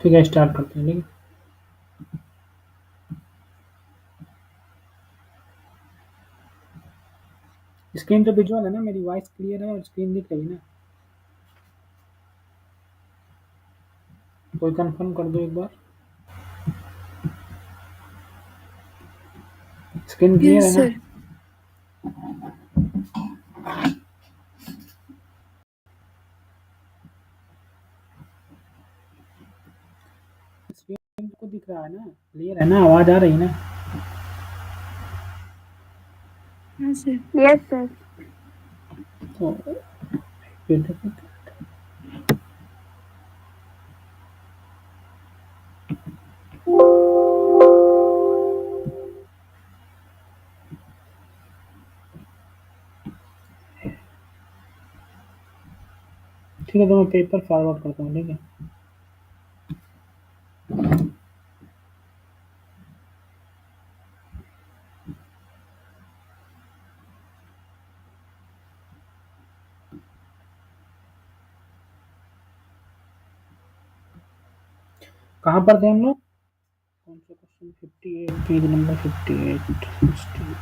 ठीक है, स्टार्ट करते हैं। ठीक है, स्क्रीन तो विजुअल है ना, मेरी वॉइस क्लियर है और स्क्रीन दिख रही है ना? कोई कंफर्म कर दो एक बार। स्क्रीन क्लियर है यस ना? सर। स्क्रीन को दिख रहा है ना? क्लियर है ना? आवाज आ रही है ना? हाँ सर। Yes sir. तो फिर ठीक है, तो मैं पेपर फॉरवर्ड करता हूँ। ठीक है, कहाँ पर थे हम लोग? कौन सा क्वेश्चन? 58, page number 58।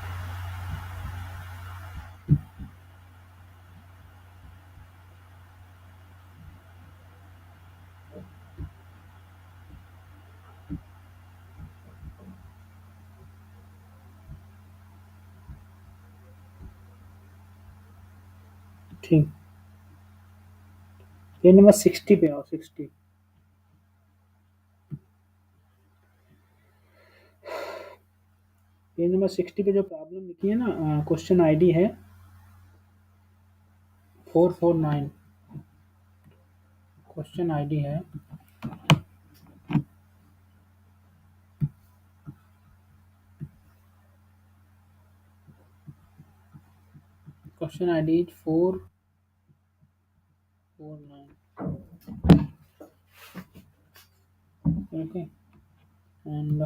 ठीक, पेज नंबर 60 पे आओ। 60 पेज नंबर 60 पे जो प्रॉब्लम लिखी है ना, क्वेश्चन आईडी है 449। क्वेश्चन आईडी है question ID 449। Okay, and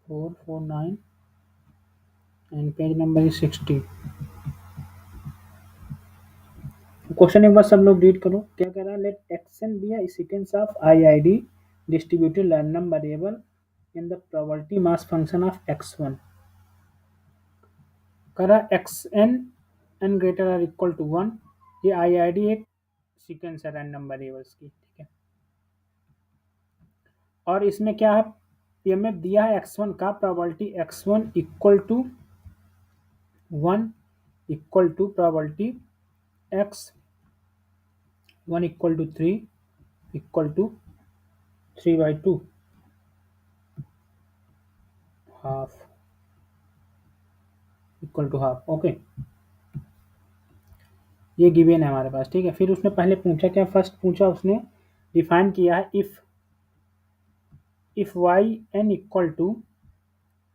449 and page number is 60। Question एक बार सब लोग रीड करो। क्या कह रहा है? Let x n be a sequence of IID distributed random variable in the probability mass function of x1। कह रहा है एक्स एन एन ग्रेटर और इक्वल टू 1। ये आईआईडी एक सीक्वेंस है रैंडम वेरिएबल्स की। ठीक है, और इसमें क्या है? पीएमएफ दिया है x1 का probability x1 equal to 1 equal to probability x1 equal to 3 equal to 3/2 half equal to half. Okay, ये गिवन है हमारे पास। ठीक है, फिर उसने पहले पूछा क्या? फर्स्ट पूछा उसने, डिफाइन किया है if y n equal to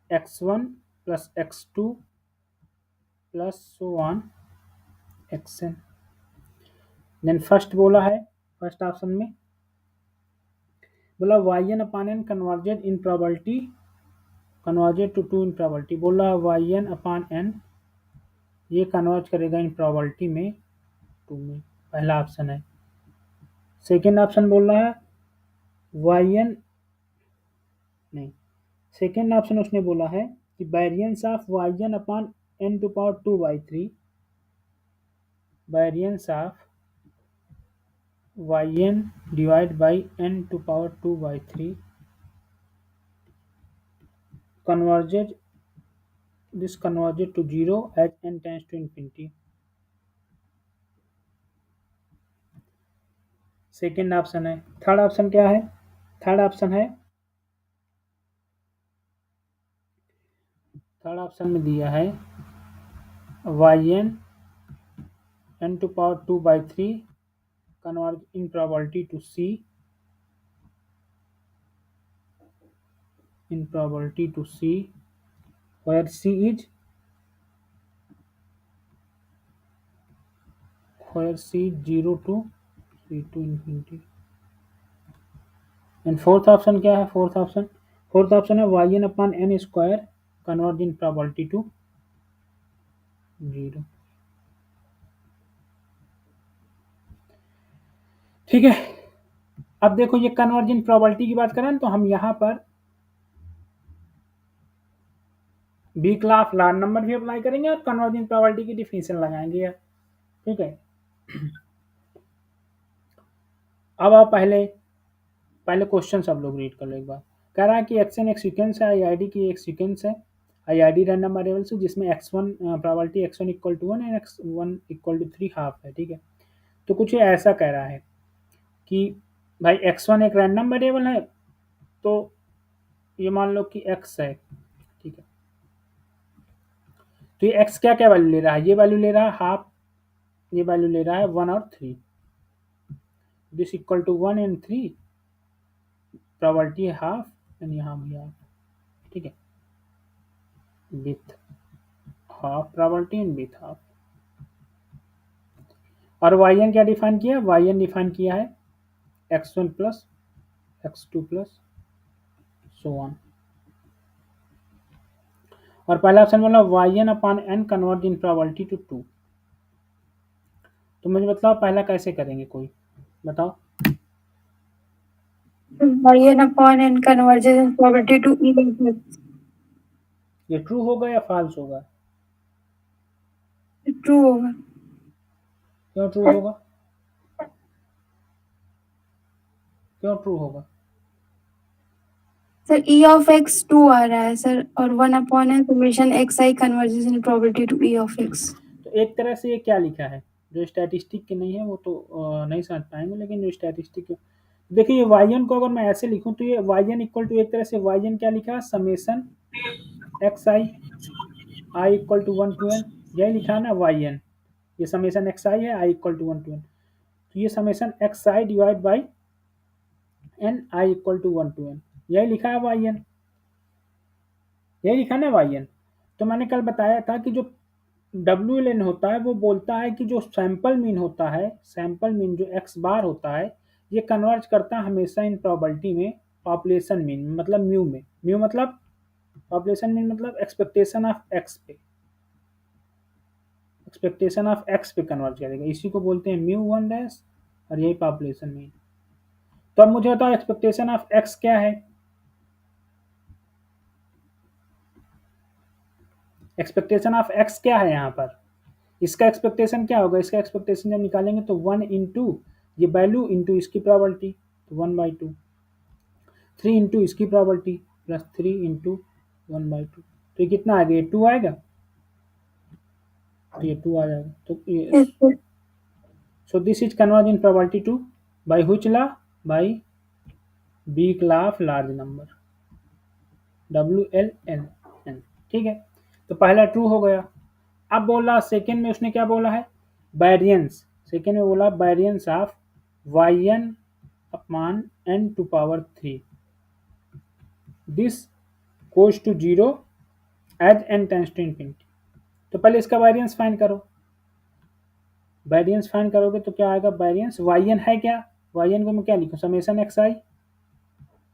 x1 plus x2 plus so on xn। Then first बोला है, फर्स्ट ऑप्शन में बोला yn upon n converged in probability converged to 2 in probability. बोला yn अपान एन ये कन्वर्ज करेगा in probability में 2 में। पहला ऑप्शन है। सेकेंड ऑप्शन बोल रहा है yn नहीं, सेकेंड ऑप्शन उसने बोला है कि variance of yn upon n to power 2/3 variance of yn divide by n to power 2/3 converges this converges to 0 as n tends to infinity. Second option है। Third option क्या है? Third option है, third option में दिया है yn n to power 2/3 converge in probability to c, in probability to c, where c is where c 0 to c to infinity. And fourth option क्या है? Fourth option है yn upon n square converge in probability to 0। ठीक है, अब देखो ये converge in probability की बात करें तो हम यहाँ पर बीक्लाफ लार्ज नंबर भी अप्लाई करेंगे और कन्वर्ज इन प्रोबेबिलिटी की डिफिनेशन लगाएंगे यार। ठीक है, अब आप पहले क्वेश्चन सब लोग रीड कर लो एक बार। कह रहा है कि एक्सएन एक सीक्वेंस है, आईआईडी की एक सीक्वेंस है, आईआईडी रैंडम वेरिएबल्स जिसमें x1 probability x1 equal to 1 and x1 equal to 3 half है। ठीक है, तो कुछ ये ऐसा कह रहा है कि भाई x1 एक रैंडम वेरिएबल है, तो ये मान लो कि x है। ठीक है, तो ये x क्या क्या वैल्यू ले रहा है? ये वैल्यू ले रहा है हाफ, ये वैल्यू ले रहा है 1 और 3, this equal to 1 and 3, probability है हाफ एंड यहाँ भी हाफ। ठीक है, with half probability and with half. और yn क्या डिफाइन किया? yn डिफाइन किया है x1 plus x2 plus so on. और पहला ऑप्शन बोला yn upon n converge in probability to 2। तो मुझे बताओ पहला कैसे करेंगे, कोई बताओ। yn upon n converges in probability to e x। ये ट्रू होगा या फॉल्स होगा? ट्रू होगा। क्यों ट्रू होगा? क्यों ट्रू होगा? सर e of x 2 आ रहा है सर, और 1 upon n summation xi converges in probability to e of x। तो एक तरह से ये क्या लिखा है, जो स्टैटिस्टिक के नहीं है वो तो नहीं समझ पाएंगे, लेकिन जो स्टैटिस्टिक देखिए, ये yn को अगर मैं ऐसे लिखूं तो ये yn इक्वल टू एक तरह से yn क्या लिखा है, summation xi i equal to 1 to n, यही लिखा है ना yn। ये समेशन xi है, i equal to 1 to n, तो ये summation xi divide by n i equal to 1 to n, यही लिखा है yn, यही लिखा है ना yn। तो मैंने कल बताया था कि जो WLN होता है वो बोलता है कि जो सैंपल मीन होता है, सैंपल मीन जो x बार होता है, ये कन्वर्ज करता है हमेशा इन प्रोबेबिलिटी में पॉपुलेशन मीन, मतलब म्यू में। म्यू मतलब पॉपुलेशन मीन मतलब एक्सपेक्टेशन ऑफ x पे, एक्सपेक्टेशन ऑफ x पे कन्वर्ज करेगा, इसी को बोलते हैं म्यू 1 डैश, और यही पॉपुलेशन मीन। तो अब मुझे बताओ एक्सपेक्टेशन ऑफ x क्या है? एक्सपेक्टेशन ऑफ x क्या है यहाँ पर? इसका एक्सपेक्टेशन क्या होगा? इसका एक्सपेक्टेशन जब निकालेंगे तो 1 इंटू ये वैल्यू इंटू इसकी प्रोबेबिलिटी, तो 1/2, 3 इंटू इसकी प्रोबेबिलिटी प्लस 3 इंटू 1/2, तो ये कितना आ गया? 2 आएगा, तो ये 2 आ जाएगा। तो ये so this is converge in probability to by which law? By weak law of large number, WLN। ठीक है, तो पहला ट्रू हो गया। अब बोला सेकेंड में, उसने क्या बोला है? वेरिएंस। सेकेंड में बोला variance of yn upon n to power 3, this goes to 0 as n tends to infinity. तो पहले इसका वेरिएंस फाइंड करो। वेरिएंस फाइंड करोगे तो क्या आएगा? वेरिएंस yn है क्या? yn को मैं क्या लिखूं? Summation xi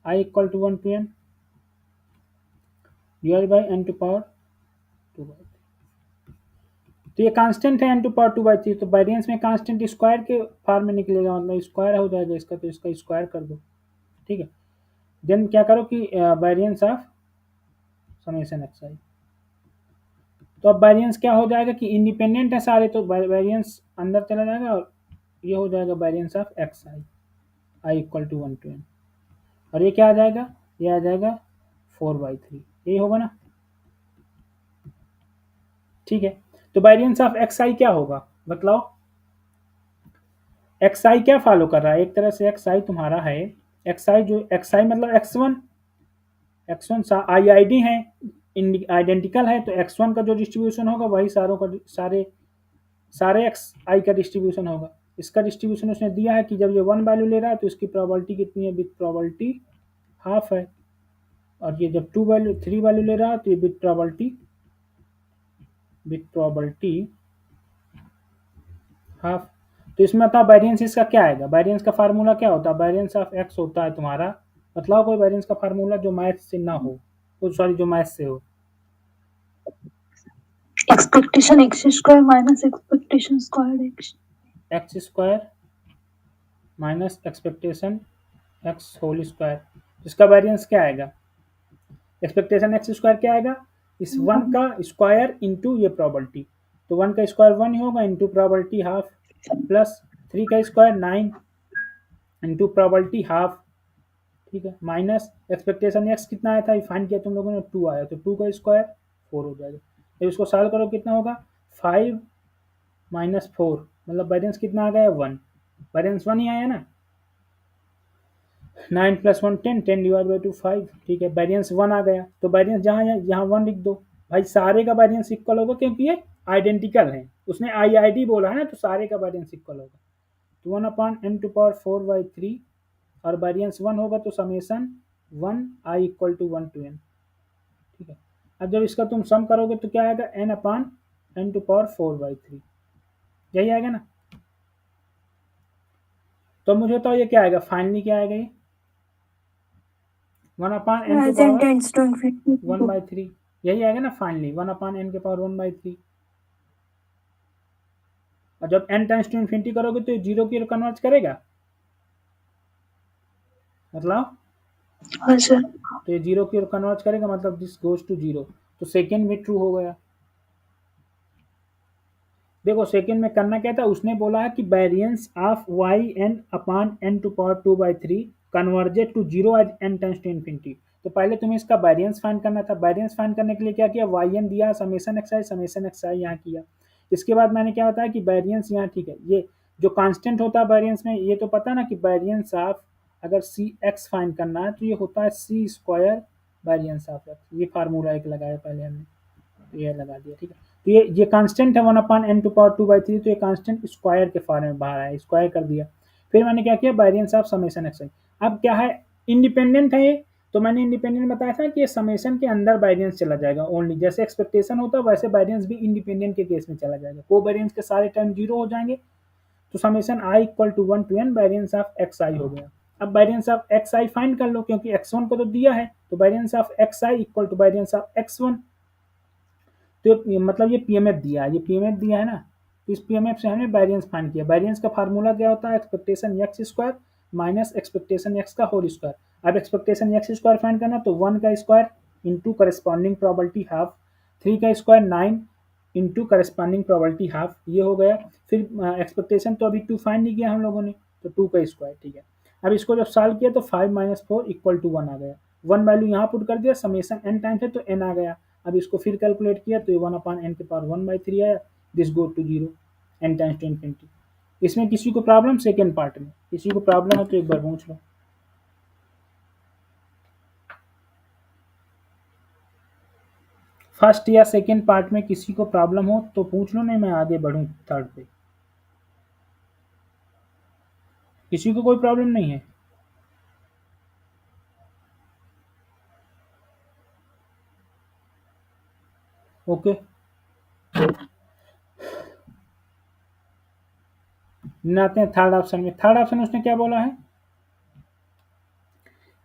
i equal to 1 to n divide by n to power 2/3। तो ये कांस्टेंट है n टू पावर 2/3, तो वेरिएंस में कांस्टेंट स्क्वायर के फॉर्म में निकलेगा, मतलब स्क्वायर हो जाएगा इसका, तो इसका स्क्वायर कर दो। ठीक है, देन क्या करो कि वेरिएंस ऑफ समेशन xi, तो अब वेरिएंस क्या हो जाएगा कि इंडिपेंडेंट है सारे, तो वेरिएंस अंदर चला जाएगा और ये हो जाएगा variance of xi i equal to 1 to n, और ये क्या आ जाएगा? ये आ जाएगा 4/3। यही होगा ना, ठीक है। तो वेरिएंस ऑफ एक्स आई क्या होगा बताओ। एक्स आई क्या फॉलो कर रहा है, एक तरह से एक्स आई तुम्हारा है, एक्स आई जो एक्स आई मतलब x one I I D है, आइडेंटिकल है, तो एक्स वन का जो डिस्ट्रीब्यूशन होगा वही सारों का सारे सारे एक्स आई का डिस्ट्रीब्यूशन होगा। इसका डिस्ट्रीब्यूशन उसने दिया है कि जब ये वन वैल्यू ले रहा है तो इसकी प्रोबेबिलिटी कितनी है, विथ प्रोबेबिलिटी हाफ है, और ये जब टू वैल्यू थ्री वैल्यू ले रहा है तो ये विथ प्रोबेबिलिटी हाफ। तो इसमें था वेरिएंस, इसका क्या आएगा, वेरिएंस का फार्मूला क्या होता है, वेरिएंस ऑफ एक्स होता है तुम्हारा, मतलब कोई वेरिएंस का फार्मूला जो मैथ से ना हो, सॉरी जो मैथ से हो। Expectation x square minus expectation square x square minus expectation x whole square, इसका वेरिएंस क्या आएगा, एक्सपेक्टेशन एक्स स्क्वायर क्या आएगा, इस वन का स्क्वायर इंटू ये प्रोबेबिलिटी, तो वन का स्क्वायर वन ही होगा into probability half, plus three का square nine into probability half, ठीक है, माइनस एक्सपेक्टेशन एक्स कितना आया था, फाइंड किया तुम लोगों ने, टू आया, तो टू का स्क्वायर फोर हो जाएगा। जब इसको सॉल्व करो कितना होगा, फाइव माइनस फोर, मतलब वेरिएंस कितना आ गया, वन, वेरिएंस वन ही आया ना, nine plus one ten, ten divide by two five, ठीक है, वेरिएंस वन आ गया, तो वेरिएंस जहाँ यहाँ वन लिख दो, भाई सारे का वेरिएंस इक्वल होगा क्योंकि ये आइडेंटिकल है, उसने आई आई डी बोला है ना, तो सारे का वेरिएंस इक्वल होगा, तो one upon n to power four by three, और वेरिएंस वन होगा तो summation one i equal to one to n, ठीक है। अब जब इसका तुम सम करोगे तो क्या आएगा, n upon n to power four by three, यही आएगा ना। तो मुझे बताओ ये क्या आएगा, फाइनली क्या आएगा, ये one upon n to power one by three, यही आएगा ना फाइनली, वन अपॉन एन के पावर वन बाई थ्री, और जब एन टाइम्स टू इन्फिनिटी करोगे तो ये जीरो की ओर कन्वर्ट करेगा, मतलब हाँ सर। तो ये जीरो की ओर कन्वर्ट करेगा, मतलब दिस गोज टू जीरो, तो सेकेंड में ट्रू हो गया। देखो सेकेंड में करना क्या था, उसने बोला है कि variance of y n upon n to power two by three converged to zero as n tends to infinity, तो पहले तुम्हें इसका वेरिएंस फाइंड करना था, वेरिएंस फाइंड करने के लिए क्या किया, वाई एन दिया, समेसन एक्स आई यहाँ किया, इसके बाद मैंने क्या बताया कि वेरिएंस यहाँ, ठीक है, ये जो कांस्टेंट होता है वेरिएंस में, ये तो पता है ना कि वेरिएंस ऑफ अगर सी एक्स फाइंड करना है तो ये होता है सी स्क्वायर वेरिएंस ऑफ एक्स, ये फार्मूला एक लगाया पहले हमने, तो ये लगा दिया, ठीक है। तो ये कांस्टेंट है one upon n to power two by three, तो ये कांस्टेंट स्क्वायर के फॉर्म में बाहर आया, स्क्वायर कर दिया। फिर मैंने क्या किया, वेरिएंस ऑफ समेशन एक्स आई, अब क्या है, इंडिपेंडेंट है ये, तो मैंने इंडिपेंडेंट बताया था कि ये समेशन के अंदर वेरिएंस चला जाएगा ओनली, जैसे एक्सपेक्टेशन होता है वैसे वेरिएंस भी इंडिपेंडेंट के केस में चला जाएगा, को वेरिएंस के सारे टर्म जीरो हो जाएंगे, तो summation i equal to one to n variance of x i हो गया। अब variance of x i find कर लो, क्योंकि एक्स वन को तो दिया है, तो variance of x i equal to variance of x one, तो मतलब ये पीएमएफ दिया है, ये पीएमएफ दिया है ना, तो इस पीएमएफ से हमने वेरिएंस फाइंड किया, वेरिएंस का फार्मूला क्या होता है, expectation x square minus expectation x का होल स्क्वायर। अब एक्सपेक्टेशन एक्स स्क्वायर फाइंड करना, तो वन का square into corresponding probability half, three का square nine into corresponding probability half, ये हो गया। फिर एक्सपेक्टेशन तो अभी टू फाइंड नहीं किया हम लोगों ने, तो टू का स्क्वायर, ठीक है। अब इसको जब सॉल्व किया तो five minus four equal to one आ गया, वन वैल्यू यहाँ पुट कर दिया, समेशन एन टाइम्स है तो एन आ गया। अब इसको फिर कैलकुलेट किया तो ये वन अपॉन एन के पावर वन बाई थ्री आया, this go to zero n times to infinity. इसमें किसी को प्रॉब्लम, सेकेंड पार्ट में किसी को प्रॉब्लम है तो एक बार पूछ लो, फर्स्ट या सेकेंड पार्ट में किसी को प्रॉब्लम हो तो पूछ लो, नहीं मैं आगे बढ़ूँ थर्ड पे। किसी को कोई प्रॉब्लम नहीं है, ओके। आते हैं थर्ड ऑप्शन में, थर्ड ऑप्शन उसने क्या बोला है,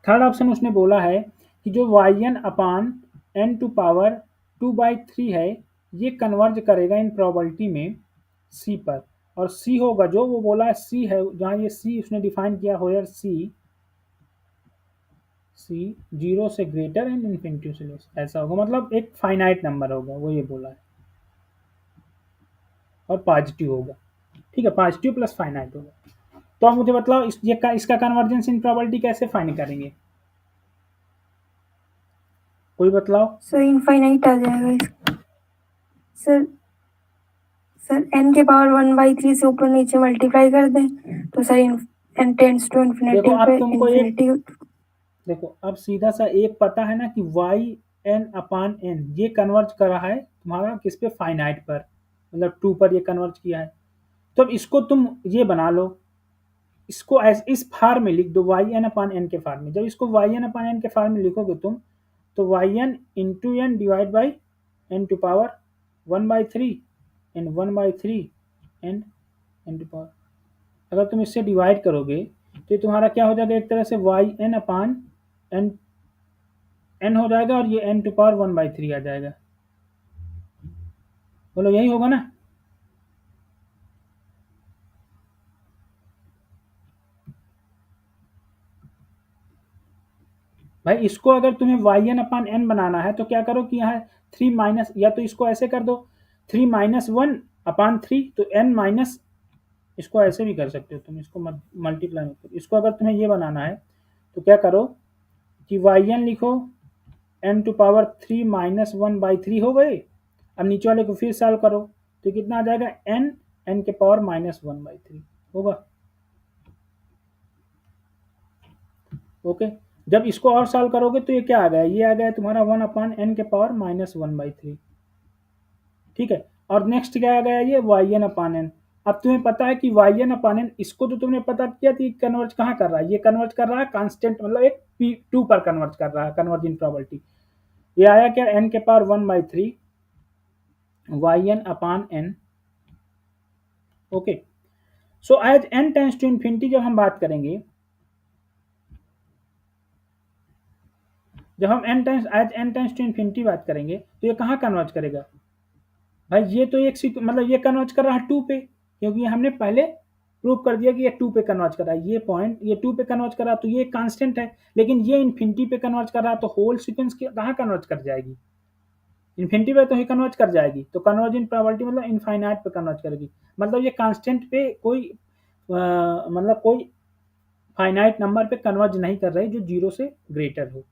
थर्ड ऑप्शन उसने बोला है कि जो y n upon n to power two by three है, ये कन्वर्ज करेगा इन प्रोबेबिलिटी में सी पर, और सी होगा जो वो बोला है सी है, जहाँ ये सी उसने डिफाइन किया होयर सी जीरो से ग्रेटर एंड इन्फिनिटी से लेस, ऐसा होगा, मतलब एक फाइनाइट नंबर होगा, वो ये बोला है, और पॉजिटिव होगा, ठीक है, पॉजिटिव प्लस फाइनाइट होगा। तो अब मुझे बताओ इसका कन्वर्जेंस इन प्रोबेबिलिटी कैसे फाइंड करेंगे, कोई बतलाओ। सर इनफाइनाइट आ जाएगा सर सर n के पावर 1/3 से ऊपर नीचे मल्टीप्लाई कर दें तो sir n tends to infinity देखो पे अब तुमको एक इन्फिनिटी। देखो अब सीधा सा एक पता है ना कि वाई एन अपान एन ये कन्वर्ज कर रहा है तुम्हारा किस पे, फाइनाइट पर, मतलब 2 पर ये कन्वर्ज किया है। तो अब इसको तुम ये बना लो, इसको इस फार्म में लिख दो, वाई एन अपान एन के फार्म में। जब इसको वाई एन अपान एन के फार्म में लिखोगे तुम, तो y n into n divide by n to power 1/3 and 1/3 and n to power, अगर तुम इससे डिवाइड करोगे तो ये तुम्हारा क्या हो जाएगा, एक तरह से Y n upon N N हो जाएगा और ये एन टू पावर 1/3 आ जाएगा। बोलो यही होगा ना। भाई इसको अगर तुम्हें वाई एन अपान एन बनाना है तो क्या करो कि यहाँ 3 माइनस, या तो इसको ऐसे कर दो 3-1/3, तो एन माइनस, इसको ऐसे भी कर सकते हो तुम, इसको मल्टीप्लाई मत करो। इसको अगर तुम्हें ये बनाना है तो क्या करो कि वाई एन लिखो एन टू पावर 3-1/3 हो गए। अब नीचे वाले को फिर सॉल्व करो तो कितना आ जाएगा, एन एन के पावर -1/3 होगा। ओके, जब इसको और सॉल्व करोगे तो ये क्या आ गया, ये आ गया तुम्हारा 1/n के पावर -1/3। ठीक है, और नेक्स्ट क्या आ गया, ये वाई एन अपान एन। अब तुम्हें पता है कि वाई एन अपान एन, इसको तो तुमने पता किया थी कन्वर्ज कहाँ कर रहा है, ये कन्वर्ज कर रहा है कांस्टेंट, मतलब एक P2 पर कन्वर्ज कर रहा है, कन्वर्जिंग प्रॉपर्टी। ये आया क्या, n के power 1/3 y n upon n. Okay, so as n tends to infinity जब हम बात करेंगे, जब हम n टेंस टू इन्फिनिटी बात करेंगे तो ये कहाँ कन्वर्ज करेगा भाई, ये तो एक मतलब ये कन्वर्ज कर रहा है 2 पे, क्योंकि हमने पहले प्रूव कर दिया कि ये 2 पे कन्वर्ज कर रहा है, ये पॉइंट ये 2 पे कन्वर्ज कर रहा है तो ये कांस्टेंट है। लेकिन ये इन्फिनिटी पे कन्वर्ज कर रहा है तो होल सीक्वेंस कहाँ कन्वर्ज कर जाएगी, इन्फिनिटी पे तो ही कन्वर्ज कर जाएगी। तो कन्वर्जिंग प्रोबेबिलिटी मतलब इनफाइनाइट पे कन्वर्ज करेगी, मतलब ये कांस्टेंट पे कोई मतलब कोई फाइनाइट नंबर पे कन्वर्ज नहीं कर रही जो 0 से ग्रेटर हो।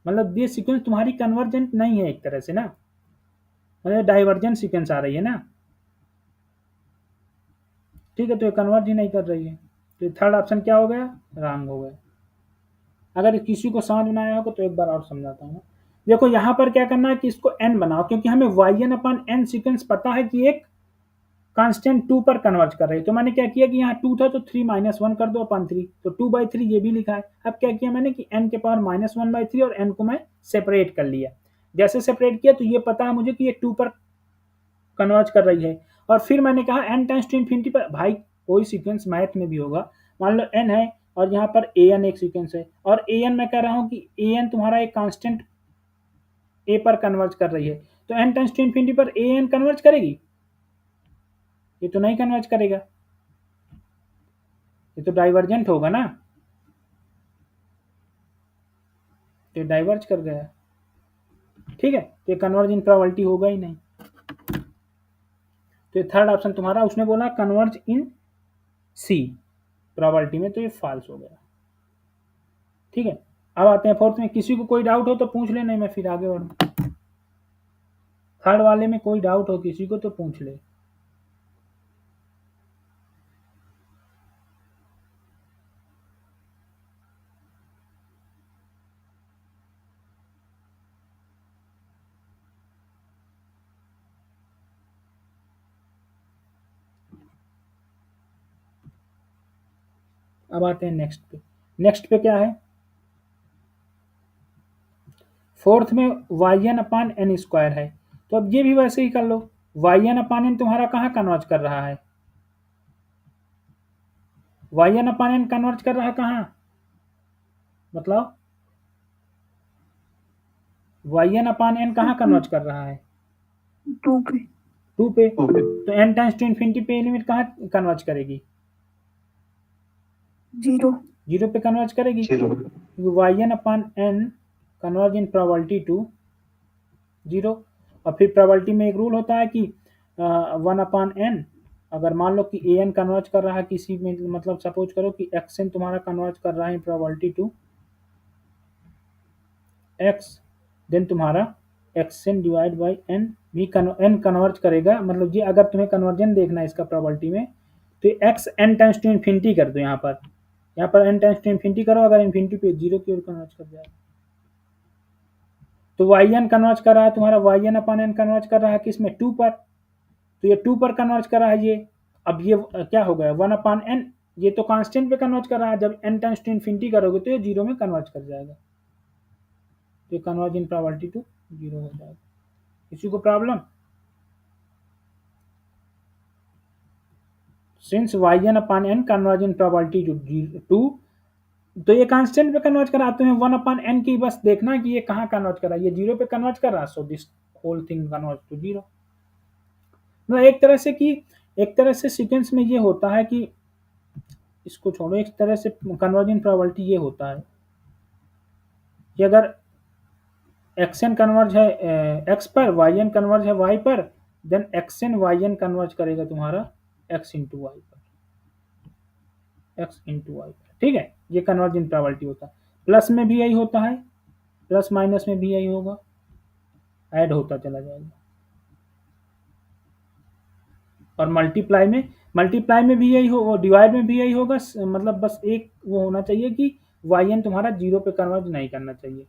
मतलब ये सीक्वेंस तुम्हारी कन्वर्जेंट नहीं है एक तरह से ना, मतलब डाइवर्जेंट सीक्वेंस आ रही है ना। ठीक है, तो ये कन्वर्ज ही नहीं कर रही है, तो थर्ड ऑप्शन क्या हो गया, रॉन्ग हो गया। अगर किसी को समझ में आया होगा तो एक बार और समझाता हूँ। देखो यहाँ पर क्या करना है कि इसको n बनाओ, क्योंकि हमें Y n upon N sequence पता है कि एक कांस्टेंट 2 पर कन्वर्ज कर रही है। तो मैंने क्या किया कि यहाँ 2 था तो 3-1 कर दो अपन 3, तो 2/3 ये भी लिखा है। अब क्या किया मैंने कि n के पावर -1/3 और n को मैं सेपरेट कर लिया। जैसे सेपरेट किया तो ये पता है मुझे कि ये 2 पर कन्वर्ज कर रही है। और फिर मैंने कहा n टेंस टू इन्फिनिटी पर, भाई कोई सीक्वेंस मैथ में भी होगा, मान लो n है और यहाँ पर ए एन एक सीक्वेंस है, और ए एन मैं कह रहा हूँ कि ए एन तुम्हारा एक कांस्टेंट ए पर कन्वर्ज कर रही है, तो n टेंस टू इन्फिनिटी पर ए एन कन्वर्ज करेगी, ये तो नहीं कन्वर्ज करेगा, ये तो डाइवर्जेंट होगा ना, तो डाइवर्ज कर गया। ठीक है, तो ये कन्वर्ज इन प्रोबेबिलिटी होगा ही नहीं। तो ये थर्ड ऑप्शन तुम्हारा, उसने बोला कन्वर्ज इन सी प्रोबेबिलिटी में, तो ये फॉल्स हो गया। ठीक है, अब आते हैं फोर्थ में। किसी को कोई डाउट हो तो पूछ ले, नहीं मैं फिर आगे बढ़ूँ। थर्ड वाले में कोई डाउट हो किसी को तो पूछ ले। अब आते हैं नेक्स्ट पे। नेक्स्ट पे क्या है, फोर्थ में Y n upon N square है। तो अब ये भी वैसे ही कर लो, वाई एन अपान एन तुम्हारा कहाँ कन्वर्ज कर रहा है, Y n upon n converge कर रहा है कहाँ, मतलब वाई एन अपान एन कहाँ कन्वर्ज कर रहा है, 2 पे 2 पे। तो एन टाइम्स टू इन्फिनिटी पे लिमिट कहाँ कन्वर्ज करेगी, 0 0 पे कन्वर्ज करेगी, क्योंकि Y n upon n converge in probability to 0। और फिर प्रोबेबिलिटी में एक रूल होता है कि 1/n, अगर मान लो कि ए एन कन्वर्ज कर रहा है किसी में, मतलब सपोज करो कि एक्स एन तुम्हारा कन्वर्ज कर रहा है प्रोबेबिलिटी टू एक्स, देन तुम्हारा xn डिवाइड बाई एन भी एन कन्वर्ज करेगा, मतलब ये अगर तुम्हें कन्वर्जन देखना है इसका प्रोबेबिलिटी में, तो x n times to infinity कर दो यहाँ पर एन टाइम्स टू इन्फिनिटी करो, अगर इन्फिनिटी पे जीरो की ओर कन्वर्ज कर जाएगा। तो वाई एन कन्वर्ज कर रहा है तुम्हारा, वाई एन अपन एन कन्वर्ज कर रहा है किसमें, 2 पर, तो ये 2 पर कन्वर्ज कर रहा है ये। अब ये क्या हो गया 1 अपान एन, ये तो कांस्टेंट पे कन्वर्ज कर रहा है, जब एन टाइम्स टू इन्फिनिटी करोगे तो ये जीरो में कन्वर्ज कर जाएगा, तो ये converge in probability to zero हो जाएगा। किसी को problem? Since y n upon n converge in probability to, तो ये कांस्टेंट पे कन्वर्ज करा, तुम्हें 1 अपान एन की बस देखना कि ये कहाँ कन्वर्ज कर रहा है, ये जीरो पे कन्वर्ज कर रहा है, so this whole thing converge to zero. मतलब एक तरह से सीक्वेंस में ये होता है कि, इसको छोड़ो, एक तरह से कन्वर्जन प्रोबेबिलिटी ये होता है कि अगर एक्स एन कन्वर्ज है एक्स पर, वाई एन कन्वर्ज है वाई पर, then x n y n converge करेगा तुम्हारा एक्स इंटू वाई पर, एक्स इंटू वाई पर, ठीक है। ये कन्वर्जन प्रोबेबिलिटी होता है। प्लस में भी यही होता है, प्लस माइनस में भी यही होगा, ऐड होता चला जाएगा। और मल्टीप्लाई में भी यही हो, डिवाइड में भी यही होगा, मतलब बस एक वो होना चाहिए कि वाई एन तुम्हारा जीरो पे कन्वर्ज नहीं करना चाहिए।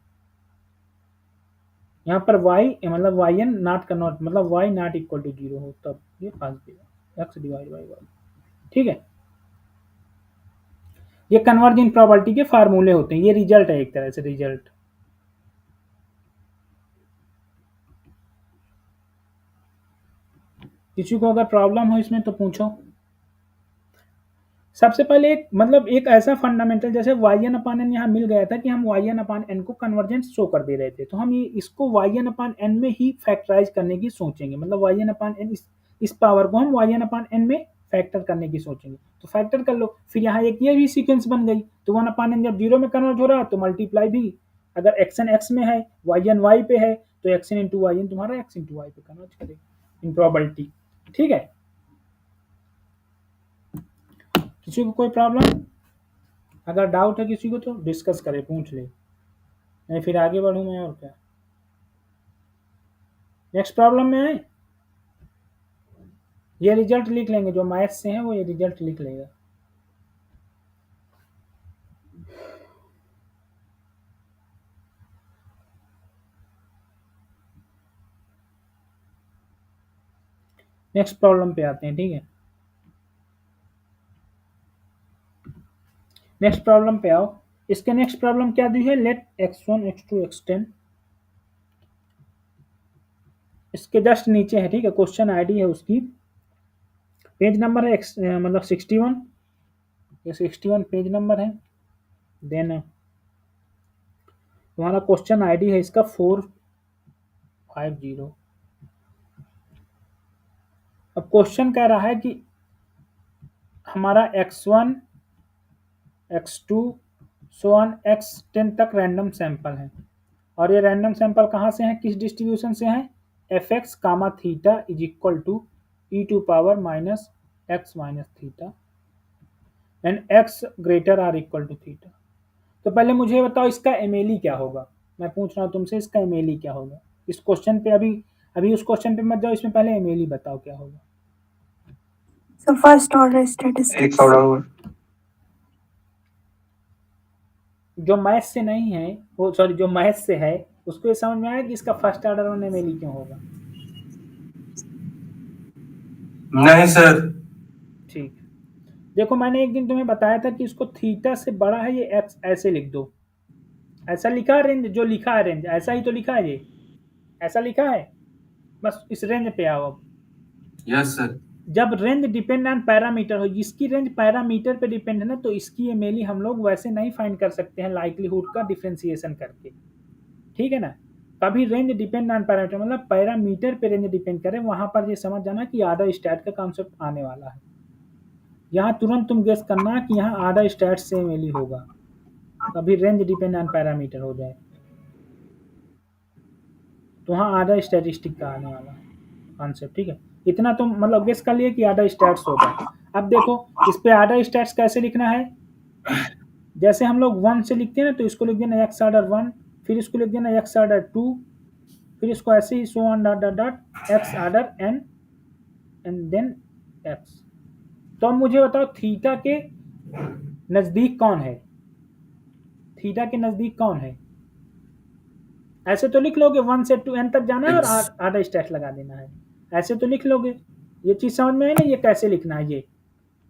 यहाँ पर y मतलब वाई एन नॉट कन्वर्ट, मतलब y not equal to zero हो, तब ये फंस देगा, x डिवाइड बाई वाई, ठीक है। ये कन्वर्ज इन प्रोबेबिलिटी के फार्मूले होते हैं, ये रिजल्ट है एक तरह से, रिजल्ट। किसी को अगर प्रॉब्लम हो इसमें तो पूछो। सबसे पहले एक ऐसा फंडामेंटल, जैसे वाई एन अपान एन यहाँ मिल गया था कि हम वाई एन अपान एन को कन्वर्जेंस शो कर दे रहे थे, तो हम ये इसको वाई एन अपान एन में ही फैक्टराइज करने की सोचेंगे, मतलब वाई एन अपान एन, इस पावर को हम वाई एन अपान एन में फैक्टर करने की सोचेंगे, तो फैक्टर कर लो। फिर यहाँ एक ये भी सीक्वेंस बन गई, तो 1 अपान एन जब जीरो में कन्वर्ट हो रहा है तो मल्टीप्लाई भी, अगर एक्स एन एक्स में है, वाई एन वाई पे है, तो x n into y n तुम्हारा एक्स इंटू वाई पे कन्वर्ट करेगा इन प्रोबेबिलिटी, ठीक है। किसी को कोई प्रॉब्लम? अगर डाउट है किसी को तो डिस्कस करे, पूछ ले, नहीं फिर आगे बढ़ूँ मैं, और क्या। नेक्स्ट प्रॉब्लम में आए, ये रिजल्ट लिख लेंगे, जो मैथ से है वो ये रिजल्ट लिख लेगा। नेक्स्ट प्रॉब्लम पे आते हैं, ठीक है। नेक्स्ट प्रॉब्लम पे आओ। इसके नेक्स्ट प्रॉब्लम क्या दी है, लेट x1 x2 x10, इसके जस्ट नीचे है, ठीक है, क्वेश्चन आईडी है उसकी, पेज नंबर है मतलब 61, ये 61 पेज नंबर है। देन तुम्हारा क्वेश्चन आईडी है इसका 450। अब क्वेश्चन कह रहा है कि हमारा x1 x2 so on x10 तक रैंडम सैंपल है, और ये रैंडम सैंपल कहाँ से हैं, किस डिस्ट्रीब्यूशन से हैं, f x comma theta is equal to e to power minus x minus theta and x greater or equal to theta. तो पहले मुझे बताओ इसका एमएलई क्या होगा, मैं पूछ रहा हूँ तुमसे, इसका एमएलई क्या होगा इस क्वेश्चन पे। अभी उस क्वेश्चन पे मत जाओ, इसमें पहले एमएलई बताओ क्या होगा। So first order statistics. जो मैथ से नहीं है वो, सॉरी, जो मैथ से है उसको ये समझ में आया कि इसका फर्स्ट ऑर्डर में एमएलई क्यों होगा? नहीं सर। ठीक, देखो मैंने एक दिन तुम्हें बताया था कि इसको थीटा से बड़ा है ये एक्स, ऐसे लिख दो, ऐसा लिखा है रेंज, जो लिखा है रेंज ऐसा ही तो लिखा है, ये ऐसा लिखा है, बस इस रेंज पे आओ अब। Yes sir. जब रेंज डिपेंड ऑन पैरामीटर हो, जिसकी रेंज पैरामीटर पे डिपेंड है ना, तो इसकी एमएलई हम लोग वैसे नहीं फाइंड कर सकते हैं लाइक्लीहुड का डिफरेंशिएशन करके, ठीक है ना। कभी रेंज डिपेंड ऑन पैरामीटर, मतलब पैरामीटर पे रेंज डिपेंड करे, वहां पर ये समझ जाना कि आधा स्टैट का कॉन्सेप्ट आने वाला है। यहाँ तुरंत तुम गेस करना कि यहाँ आधा स्टैट से एमएलई होगा, कभी रेंज डिपेंड ऑन पैरामीटर हो जाए तो वहाँ आधा स्टैटिस्टिक का आने वाला है कॉन्सेप्ट, ठीक है। इतना तुम मतलब गेस कर लिए कि आधा स्टैट्स होगा। अब देखो इस पे आधा स्टैट्स कैसे लिखना है, जैसे हम लोग 1 से लिखते हैं ना, तो इसको लिख देना एक्स ऑर्डर 1 फिर इसको लिख देना x ऑर्डर 2, फिर इसको ऐसे ही so on dot dot dot x order n and then x। तो अब मुझे बताओ थीटा के नजदीक कौन है, थीटा के नजदीक कौन है। ऐसे तो लिख लोगे 1 से 2n तक जाना है और आधा स्टैक लगा देना है, ऐसे तो लिख लोगे। ये चीज समझ में है ना, ये कैसे लिखना है। ये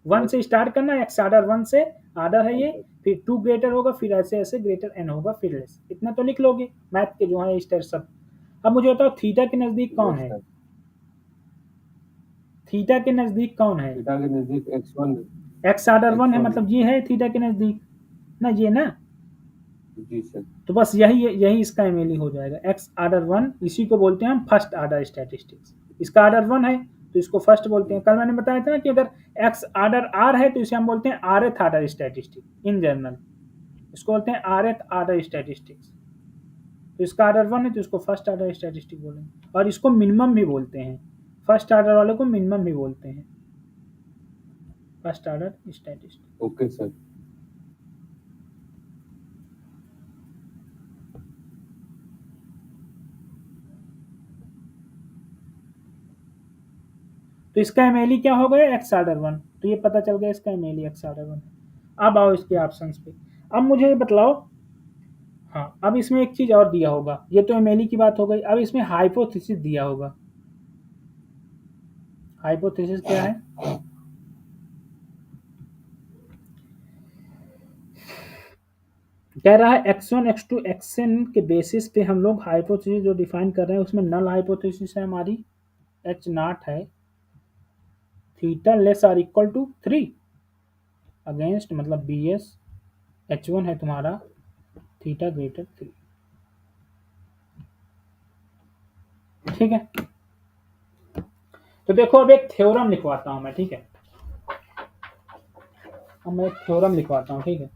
1 से स्टार्ट करना, x ऑर्डर 1 से ऑर्डर है ये, फिर 2 ग्रेटर होगा, फिर ऐसे ऐसे ग्रेटर n होगा, फिर लेस, इतना तो लिख लोगे मैथ के जो है स्टेप सब। अब मुझे बताओ थीटा के नजदीक कौन है, थीटा के नजदीक कौन है। थीटा के नजदीक x1 x ऑर्डर 1 है, मतलब ये है थीटा के नजदीक ना, ये ना। जी सर। तो बस यही इसका एमएलई हो जाएगा। एक्स ऑर्डर 1 इसी को बोलते हैं हम फर्स्ट ऑर्डर स्टैटिस्टिक्स। इसका ऑर्डर 1 है तो इसको फर्स्ट बोलते हैं। कल मैंने बताया था ना कि अगर एक्स ऑर्डर आर है तो इसे हम बोलते हैं आरएथ ऑर्डर स्टैटिस्टिक्स इन जनरल, इसको बोलते हैं आरएथ ऑर्डर स्टैटिस्टिक्स। तो इसका ऑर्डर 1 है तो इसको फर्स्ट ऑर्डर स्टैटिस्टिक्स बोलेंगे, और इसको मिनिमम भी बोलते हैं, फर्स्ट ऑर्डर वाले को मिनिमम भी बोलते हैं, first order statistics. Okay sir. तो इसका एमएलई क्या हो गया, एक्स ऑर्डर 1, तो ये पता चल गया इसका एमएलई एक्स ऑर्डर 1 है। अब आओ इसके ऑप्शंस पे। अब मुझे बतलाओ, हाँ अब इसमें एक चीज और दिया होगा, ये तो एमएलई की बात हो गई, अब इसमें हाइपोथेसिस दिया होगा। हाइपोथेसिस क्या है, कह रहा है x1 x2 xn के बेसिस पे हम लोग हाइपोथेसिस जो डिफाइन कर रहे हैं उसमें नल हाइपोथेसिस है हमारी h नॉट है theta less or equal to 3 against मतलब bs h1 है तुम्हारा थीटा ग्रेटर 3। ठीक है, तो देखो अब एक थ्योरम लिखवाता हूं मैं, ठीक है, अब मैं एक थ्योरम लिखवाता हूं, ठीक है।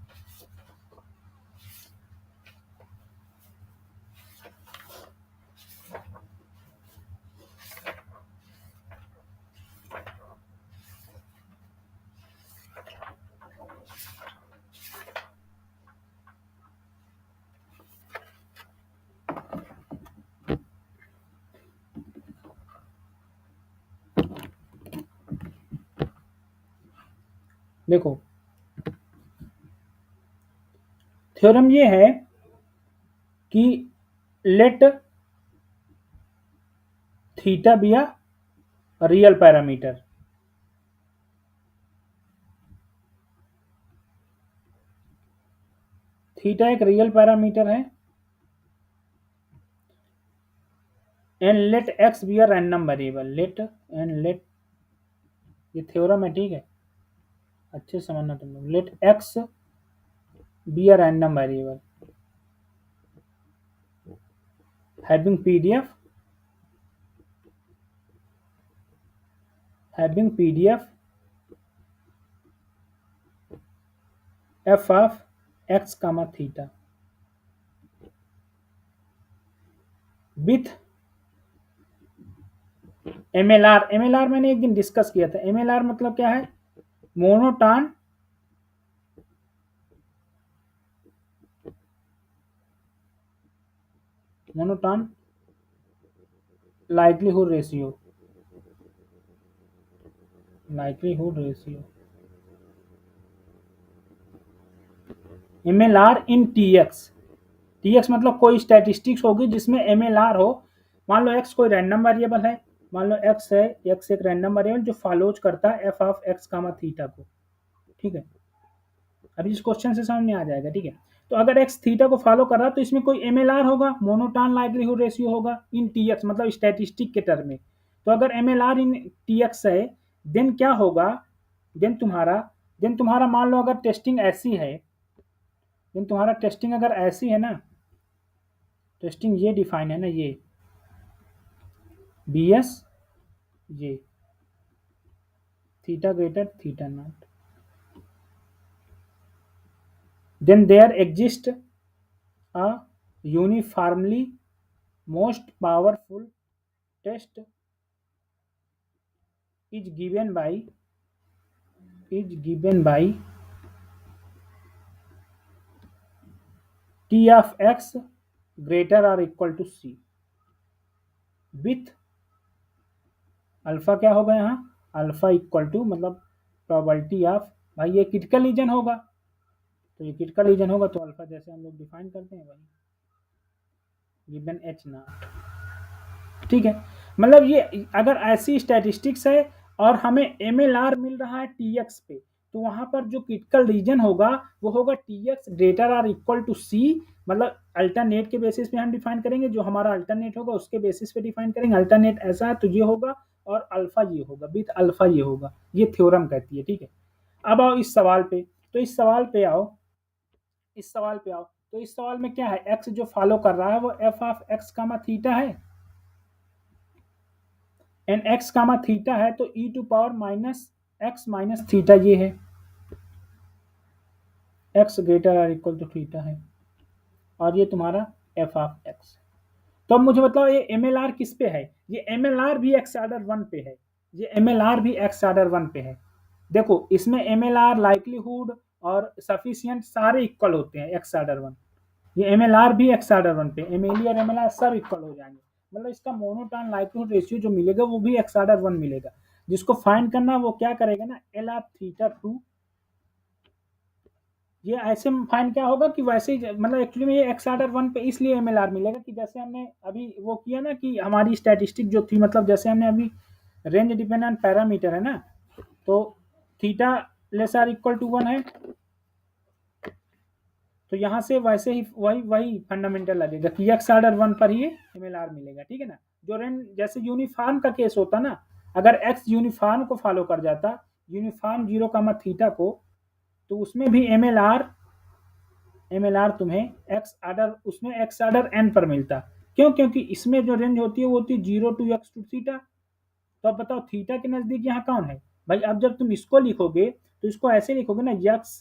देखो थ्योरम ये है कि let theta be a real parameter, theta एक रियल पैरामीटर है, and let x be a random variable, let ये थ्योरम है, ठीक है, अच्छे से समझना तुम लोग। Let x be a random variable having pdf f of x comma theta with MLR मैंने एक दिन डिस्कस किया था। MLR मतलब क्या है, monotone likelihood ratio, MLR in TX मतलब कोई स्टैटिस्टिक्स होगी जिसमें MLR हो। मान लो x कोई रैंडम वेरिएबल है, मान लो x है, x एक रैंडम वेरिएबल जो फॉलोज करता है f of x comma theta को, ठीक है। अभी इस क्वेश्चन से समझ में आ जाएगा, ठीक है। तो अगर x थीटा को फॉलो कर रहा है तो इसमें कोई MLR होगा, मोनोटॉन लाइक्लीहुड रेशियो होगा इन TX मतलब स्टैटिस्टिक के टर्म में। तो अगर MLR इन TX है देन क्या होगा, देन तुम्हारा मान लो अगर टेस्टिंग ऐसी है, देन तुम्हारा टेस्टिंग अगर ऐसी है ना, टेस्टिंग ये डिफाइन है ना, ये BS ये theta greater theta not, then there exists a uniformly most powerful test is given by t of x greater or equal to c with alpha क्या होगा यहाँ अल्फा इक्वल टू मतलब probability of भाई ये critical reason होगा तो ये critical reason होगा तो अल्फा जैसे हम लोग डिफाइन करते हैं वही गिवन एच नॉट ठीक है मतलब ये अगर ऐसी स्टैटिस्टिक्स है और हमें एमएलआर मिल रहा है टीएक्स पे तो वहां पर जो क्रिटिकल रीजन होगा वो होगा T x greater or equal to c मतलब अल्टरनेट के बेसिस पे हम डिफाइन करेंगे जो हमारा अल्टरनेट होगा उसके बेसिस पे डिफाइन करेंगे अल्टरनेट ऐसा है तो ये होगा और अल्फा ये होगा विथ अल्फा ये होगा ये थ्योरम कहती है ठीक है अब आओ इस सवाल पे तो इस सवाल पे आओ तो इस सवाल में क्या है एक्स जो फॉलो कर रहा है वो f of x comma theta है एन एक्स कामा थीटा है तो e to power minus x minus theta ये है x greater or equal to theta है और ये तुम्हारा एफ ऑफ एक्स तो अब मुझे बताओ ये एम एल आर किस पे है ये एम एल आर भी एक्स ऑर्डर वन पे है ये एम एल आर भी एक्स ऑर्डर वन पे है देखो इसमें एम एल आर लाइकलीहुड और सफिशियंट सारे इक्वल होते हैं एक्स ऑर्डर वन ये एम एल आर भी एक्स ऑर्डर वन पे एम एल और एम एल आर सब इक्वल हो जाएंगे मतलब इसका मोनोटोन लाइक्लीहुड रेशियो जो मिलेगा वो भी एक्स ऑर्डर वन मिलेगा जिसको फाइंड करना वो क्या करेगा ना एल ऑफ थीटा टू ये ऐसे फाइंड क्या होगा कि वैसे ही मतलब एक्चुअली में ये एक्स ऑर्डर वन पे इसलिए एम एल आर मिलेगा कि जैसे हमने अभी वो किया ना कि हमारी स्टैटिस्टिक जो थी मतलब जैसे हमने अभी रेंज डिपेंडेंट पैरामीटर है ना तो theta less or equal to one है तो यहाँ से वैसे ही वही फंडामेंटल लगेगा कि एक्स ऑर्डर वन पर ही एम एल आर मिलेगा ठीक है ना जो रेंज जैसे यूनिफॉर्म का केस होता ना अगर एक्स यूनिफॉर्म को फॉलो कर जाता यूनिफॉर्म जीरो कामा थीटा को तो उसमें भी एम एल आर तुम्हें एक्स ऑर्डर उसमें एक्स ऑर्डर एन पर मिलता क्यों क्योंकि इसमें जो रेंज होती है वो होती है zero to x to theta तो अब बताओ थीटा के नजदीक यहाँ कौन है भाई अब जब तुम इसको लिखोगे तो इसको ऐसे लिखोगे ना यक्स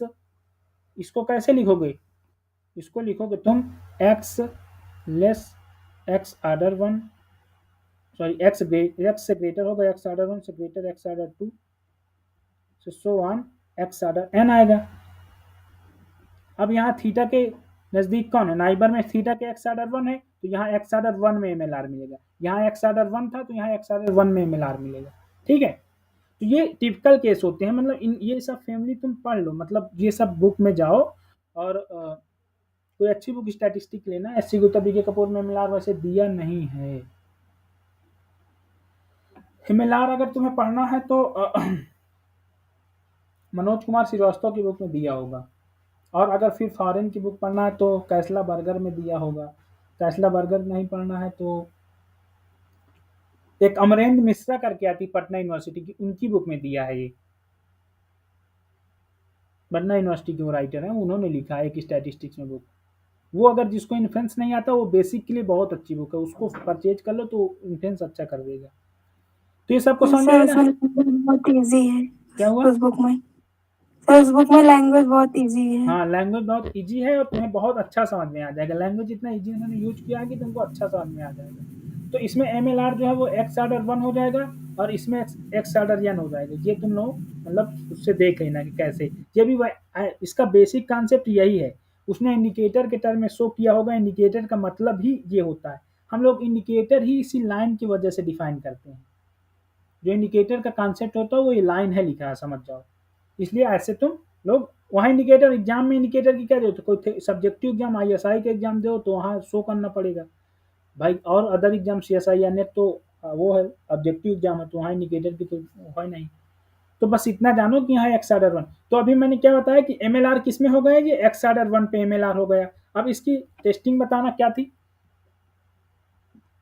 इसको कैसे लिखोगे इसको लिखोगे तुम x less x order one sorry x से ग्रेटर होगा एक्स ऑर्डर वन से greater x order two so on x order n आएगा अब यहाँ थीटा के नजदीक कौन है नाइबर में थीटा के एक्स ऑर्डर वन है तो यहाँ एक्स ऑर्डर वन में एम एल आर मिलेगा यहाँ एक्स ऑर्डर वन था तो यहाँ एक्स ऑर्डर वन में एम एल आर मिलेगा ठीक है तो ये टिपिकल केस होते हैं मतलब ये सब फैमिली तुम पढ़ लो मतलब ये सब बुक में जाओ और कोई अच्छी बुक स्टैटिस्टिक लेना S C Gupta BK Kapoor में एमएलआर वैसे दिया नहीं है एमएलआर अगर तुम्हें पढ़ना है तो मनोज कुमार श्रीवास्तव की बुक में दिया होगा और अगर फिर फॉरेन की बुक पढ़ना है तो कैसला बर्गर में दिया होगा कैसला बर्गर नहीं पढ़ना है तो एक अमरेंद्र मिश्रा करके आती पटना यूनिवर्सिटी की उनकी बुक में दिया है ये पटना यूनिवर्सिटी के वो राइटर हैं उन्होंने लिखा है एक स्टैटिस्टिक्स में बुक वो अगर जिसको इन्फ्लुएंस नहीं आता वो बेसिक के लिए बहुत अच्छी बुक है उसको परचेज कर लो तो इन्फ्लुएंस अच्छा कर देगा तो ये सबको समझ में आया ना बहुत इजी है क्या हुआ उस बुक में सर उस बुक में लैंग्वेज बहुत इजी है हाँ लैंग्वेज बहुत इजी है और तुम्हें बहुत अच्छा समझ में आ जाएगा लैंग्वेज इतना इजी उन्होंने यूज किया है कि तुमको अच्छा समझ में आ जाएगा तो इसमें एम एल आर जो है वो एक्स ऑर्डर वन हो जाएगा और इसमें एक्स ऑर्डर एन हो जाएगा ये तुम लोग मतलब उससे देख लेना कि कैसे ये भी इसका बेसिक कॉन्सेप्ट यही है उसने इंडिकेटर के टर्म में शो किया होगा इंडिकेटर का मतलब ही ये होता है हम लोग इंडिकेटर ही इसी लाइन की वजह से डिफाइन करते हैं जो इंडिकेटर का कॉन्सेप्ट होता है वो ये लाइन है लिखा है समझ जाओ इसलिए ऐसे तुम लोग वहाँ इंडिकेटर एग्जाम में इंडिकेटर की क्या जरूरत है कोई सब्जेक्टिव एग्जाम आईएसआई के एग्जाम दो तो वहाँ शो करना पड़ेगा भाई और अदर एग्जाम सीएसआई या नेट तो वो है ऑब्जेक्टिव एग्जाम है तो वहाँ इंडिकेटर की तो है नहीं तो बस इतना जानो कि यहाँ एक्स ऑर्डर वन तो अभी मैंने क्या बताया कि एम एल आर किस में हो गया ये एक्स ऑर्डर वन पे एम एल आर हो गया अब इसकी टेस्टिंग बताना क्या थी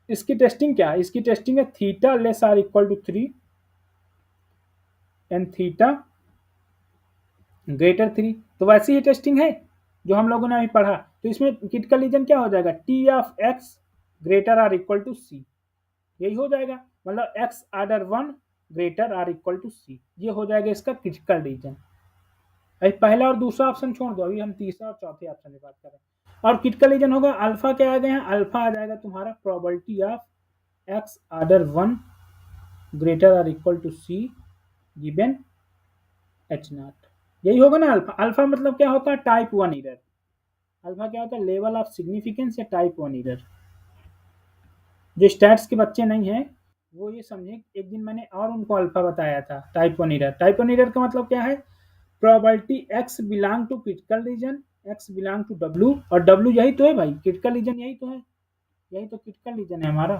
इसकी टेस्टिंग क्या है इसकी टेस्टिंग है theta less or equal to 3 and theta greater 3 तो वैसी ही टेस्टिंग है जो हम लोगों ने अभी पढ़ा तो इसमें क्रिटिकल रीजन क्या हो जाएगा T of x greater or equal to c यही हो जाएगा मतलब x order one greater or equal to c ये हो जाएगा इसका क्रिटिकल रीजन अभी पहला और दूसरा ऑप्शन छोड़ दो अभी हम तीसरा और चौथे ऑप्शन की बात करें और क्रिटिकल रीजन होगा अल्फा क्या आ गया है अल्फा आ जाएगा तुम्हारा probability of x order one greater or equal to c given h not यही होगा ना अल्फा अल्फा मतलब क्या होता है टाइप वन एरर अल्फा क्या होता है? लेवल ऑफ सिग्निफिकेंस या टाइप 1 एरर। जो स्टैट्स के बच्चे नहीं हैं वो ये समझे, एक दिन मैंने और उनको अल्फा बताया था, टाइप 1 एरर। टाइप 1 एरर का मतलब क्या है? Probability x belong to critical region, x belong to w, और w यही तो है भाई, क्रिटिकल रीजन यही तो है, यही तो क्रिटिकल रीजन है हमारा।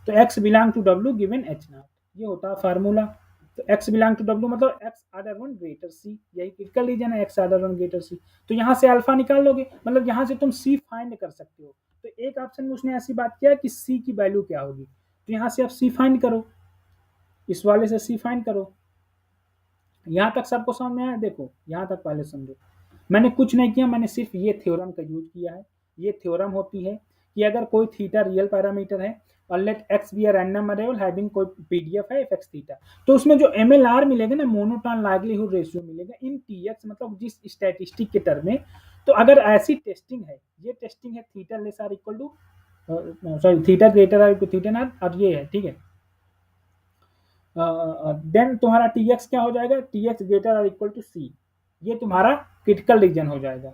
तो x belong to w given h not, ये होता है फार्मूला। तो x बिलोंग टू w मतलब x आर्डर 1 ग्रेटर c, यही क्रिटिकल रीजन है, x आर्डर 1 ग्रेटर c। तो यहाँ से अल्फा निकाल लोगे, मतलब यहाँ से तुम c फाइंड कर सकते हो। तो एक ऑप्शन में उसने ऐसी बात किया कि c की वैल्यू क्या होगी, तो यहाँ से आप c फाइंड करो, इस वाले से c फाइंड करो। यहाँ तक सबको समझ में आया? देखो यहाँ तक पहले समझो, मैंने कुछ नहीं किया, मैंने सिर्फ ये थ्योरम का यूज किया है। ये थ्योरम होती है कि अगर कोई थीटा रियल पैरामीटर है और let x be a random variable having कोई पीडीएफ है एफ एक्स थीटा, तो उसमें जो एमएलआर मिलेगा ना, मोनोटोन लाइक्लीहुड रेशियो मिलेगा इन टीएक्स, मतलब जिस स्टैटिस्टिक के टर्म में। तो अगर ऐसी टेस्टिंग है, ये टेस्टिंग है theta less or equal to, sorry theta greater or equal theta not, और ये है, ठीक है। देन तुम्हारा टी एक्स क्या हो जाएगा? T x greater or equal to c, ये तुम्हारा क्रिटिकल रीजन हो जाएगा।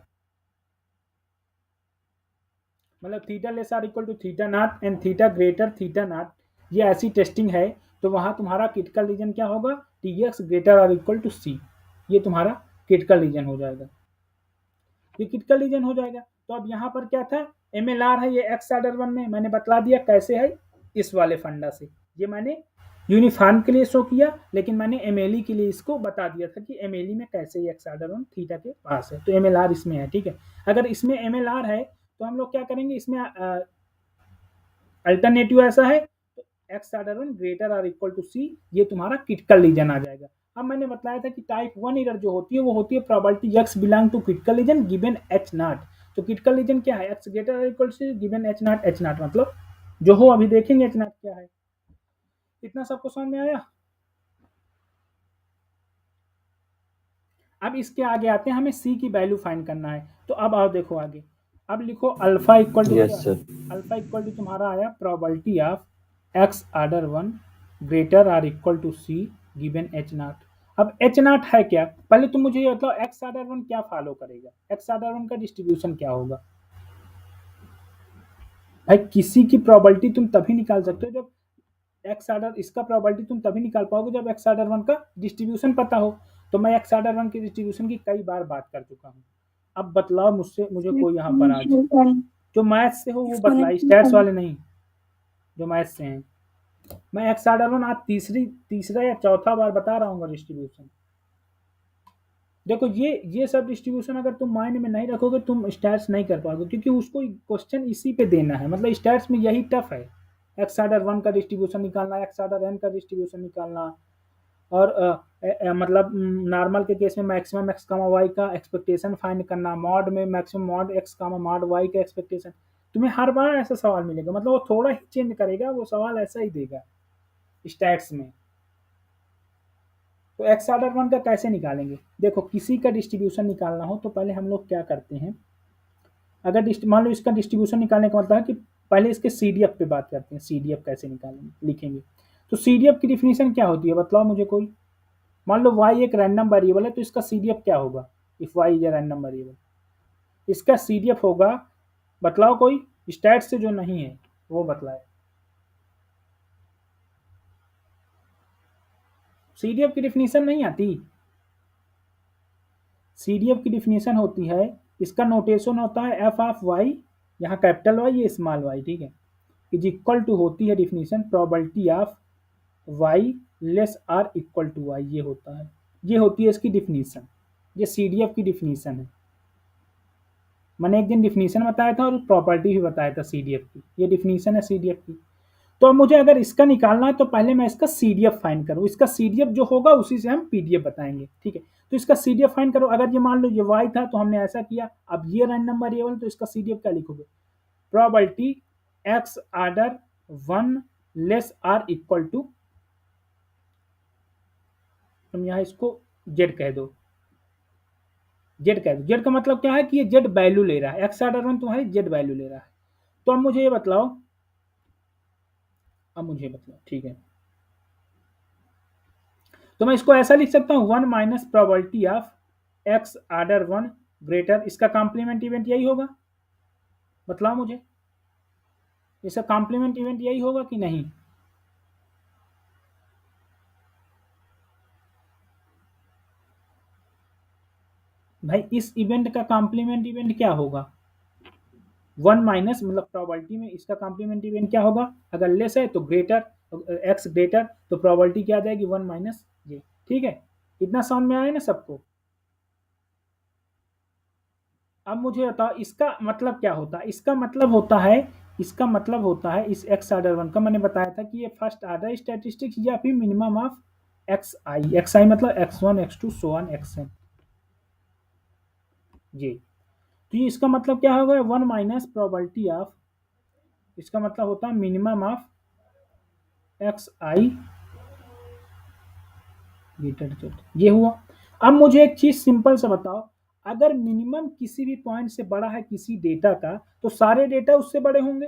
मतलब theta less or equal to theta not and theta greater theta not, ये ऐसी टेस्टिंग है, तो वहां तुम्हारा क्रिटिकल रीजन क्या होगा? T x greater or equal to c, ये तुम्हारा क्रिटिकल रीजन हो जाएगा, ये क्रिटिकल रीजन हो जाएगा। तो अब यहाँ पर क्या था? एमएलआर है ये एक्स आर्डर 1 में, मैंने बतला दिया कैसे है, इस वाले फंडा से। ये मैंने यूनिफॉर्म के लिए शो किया, लेकिन मैंने एमएलई के लिए इसको बता दिया था कि एमएलई में कैसे एक्स आर्डर 1 थीटा के पास है, तो एमएलआर इसमें है, ठीक है। अगर इसमें एमएलआर है तो हम लोग क्या करेंगे, इसमें अल्टरनेटिव ऐसा है, तो x order 1 greater or equal to c, ये तुम्हारा क्रिटिकल रीजन आ जाएगा। अब मैंने बताया था कि टाइप 1 एरर जो होती है वो होती है probability x belong to critical region given h not. तो क्रिटिकल रीजन क्या है? X greater or equal to given h not, h not मतलब जो हो अभी देखेंगे एच नॉट क्या है। इतना सबको समझ में आया? अब इसके आगे आते हैं, हमें सी की वैल्यू फाइंड करना है। तो अब आओ देखो आगे, अब लिखो alpha equal to, Yes, sir. Alpha equal to तुम्हारा आया probability of x order 1 greater or equal to c given h not. अब एच नॉट है क्या? पहले तुम मुझे ये बताओ एक्स आर्डर 1 क्या फॉलो करेगा, एक्स आर्डर 1 का डिस्ट्रीब्यूशन क्या होगा? भाई किसी की प्रोबेबिलिटी तुम तभी निकाल सकते हो जब एक्स आर्डर, इसका प्रोबेबिलिटी तुम तभी निकाल पाओगे जब एक्स आर्डर 1 का डिस्ट्रीब्यूशन पता हो। तो मैं एक्स आर्डर 1 के डिस्ट्रीब्यूशन की कई बार बात कर चुका हूँ। अब बतलाओ मुझसे, मुझे कोई यहाँ पर आज जो मैथ्स से हो वो बतलाए, स्टैट्स वाले नहीं, जो मैथ्स से हैं। मैं एक्स आर्डर 1 आज तीसरा या चौथा बार बता रहा हूँ डिस्ट्रीब्यूशन। देखो ये सब डिस्ट्रीब्यूशन अगर तुम माइंड में नहीं रखोगे तुम स्टैट्स नहीं कर पाओगे, क्योंकि उसको क्वेश्चन इसी पे देना है, मतलब स्टैट्स में यही टफ है। एक्स आर्डर 1 का डिस्ट्रीब्यूशन निकालना, एक्स आर्डर n का डिस्ट्रीब्यूशन निकालना, और मतलब नॉर्मल के केस में मैक्सिमम एक्स कामा वाई का एक्सपेक्टेशन फाइंड करना, मॉड में maximum mod x comma mod Y का एक्सपेक्टेशन। तुम्हें हर बार ऐसा सवाल मिलेगा, मतलब वो थोड़ा ही चेंज करेगा, वो सवाल ऐसा ही देगा स्टैट्स में। तो एक्स आर्डर 1 का कैसे निकालेंगे? देखो किसी का डिस्ट्रीब्यूशन निकालना हो तो पहले हम लोग क्या करते हैं, अगर मान लो इसका डिस्ट्रीब्यूशन निकालने का मतलब है कि पहले इसके सीडीएफ पे बात करते हैं, सीडीएफ कैसे निकालेंगे, लिखेंगे। तो सीडीएफ की डिफिनीशन क्या होती है बताओ मुझे कोई। मान लो y एक रैंडम वेरिएबल है तो इसका सीडीएफ क्या होगा? If y is a random variable, इसका सीडीएफ होगा, बतलाओ कोई स्टैट से जो नहीं है वो बतलाए। सीडीएफ की डिफिनीशन नहीं आती? सीडीएफ की डिफिनीशन होती है, इसका नोटेशन होता है एफ ऑफ वाई, यहाँ कैपिटल वाई ये स्मॉल वाई, ठीक है, इज इक्वल टू होती है definition probability of y less or equal to y, ये होता है, ये होती है इसकी डिफिनीशन। ये सीडीएफ की डिफिनीशन है। मैंने एक दिन डिफिनीशन बताया था और प्रॉपर्टी भी बताया था सीडीएफ की, ये डिफिनीशन है सीडीएफ की। तो अब मुझे अगर इसका निकालना है तो पहले मैं इसका सीडीएफ फाइंड करूँ, इसका सीडीएफ जो होगा उसी से हम पीडीएफ बताएंगे, ठीक है। तो इसका सीडीएफ फाइंड करो, अगर ये मान लो ये वाई था तो हमने ऐसा किया, अब ये रैंडम वेरिएबल, तो इसका सीडीएफ क्या लिखोगे? Probability x order 1 less or equal to, तुम यहाँ इसको जेड कह दो, जेड कह दो। जेड का मतलब क्या है कि ये जेड वैल्यू ले रहा है, एक्स आर्डर 1 तुम्हारी जेड वैल्यू ले रहा है। तो अब मुझे ये बतलाओ, अब मुझे बतलाओ, ठीक है, तो मैं इसको ऐसा लिख सकता हूँ 1 minus probability of x order 1 greater, इसका कॉम्प्लीमेंट इवेंट यही होगा, बतलाओ मुझे, इसका कॉम्प्लीमेंट इवेंट यही होगा कि नहीं? भाई इस इवेंट का कॉम्प्लीमेंट इवेंट क्या होगा? 1 माइनस, मतलब प्रोबेबिलिटी में इसका कॉम्प्लीमेंट इवेंट क्या होगा? अगर लेस है तो ग्रेटर, एक्स ग्रेटर, तो प्रोबेबिलिटी क्या आ जाएगी? 1 माइनस ये। ठीक है, इतना समझ में आया ना सबको? अब मुझे बताओ इसका मतलब क्या होता है? इसका मतलब होता है इस एक्स ऑर्डर 1 का, मैंने बताया था कि ये फर्स्ट ऑर्डर स्टैटिस्टिक्स या फिर मिनिमम ऑफ एक्स आई मतलब x1 x2 so on xn। जी, तो ये इसका मतलब क्या होगा? 1 माइनस प्रोबेबिलिटी ऑफ, इसका मतलब होता है minimum of x I greater Z, ये हुआ। अब मुझे एक चीज सिंपल से बताओ, अगर मिनिमम किसी भी पॉइंट से बड़ा है किसी डेटा का, तो सारे डेटा उससे बड़े होंगे।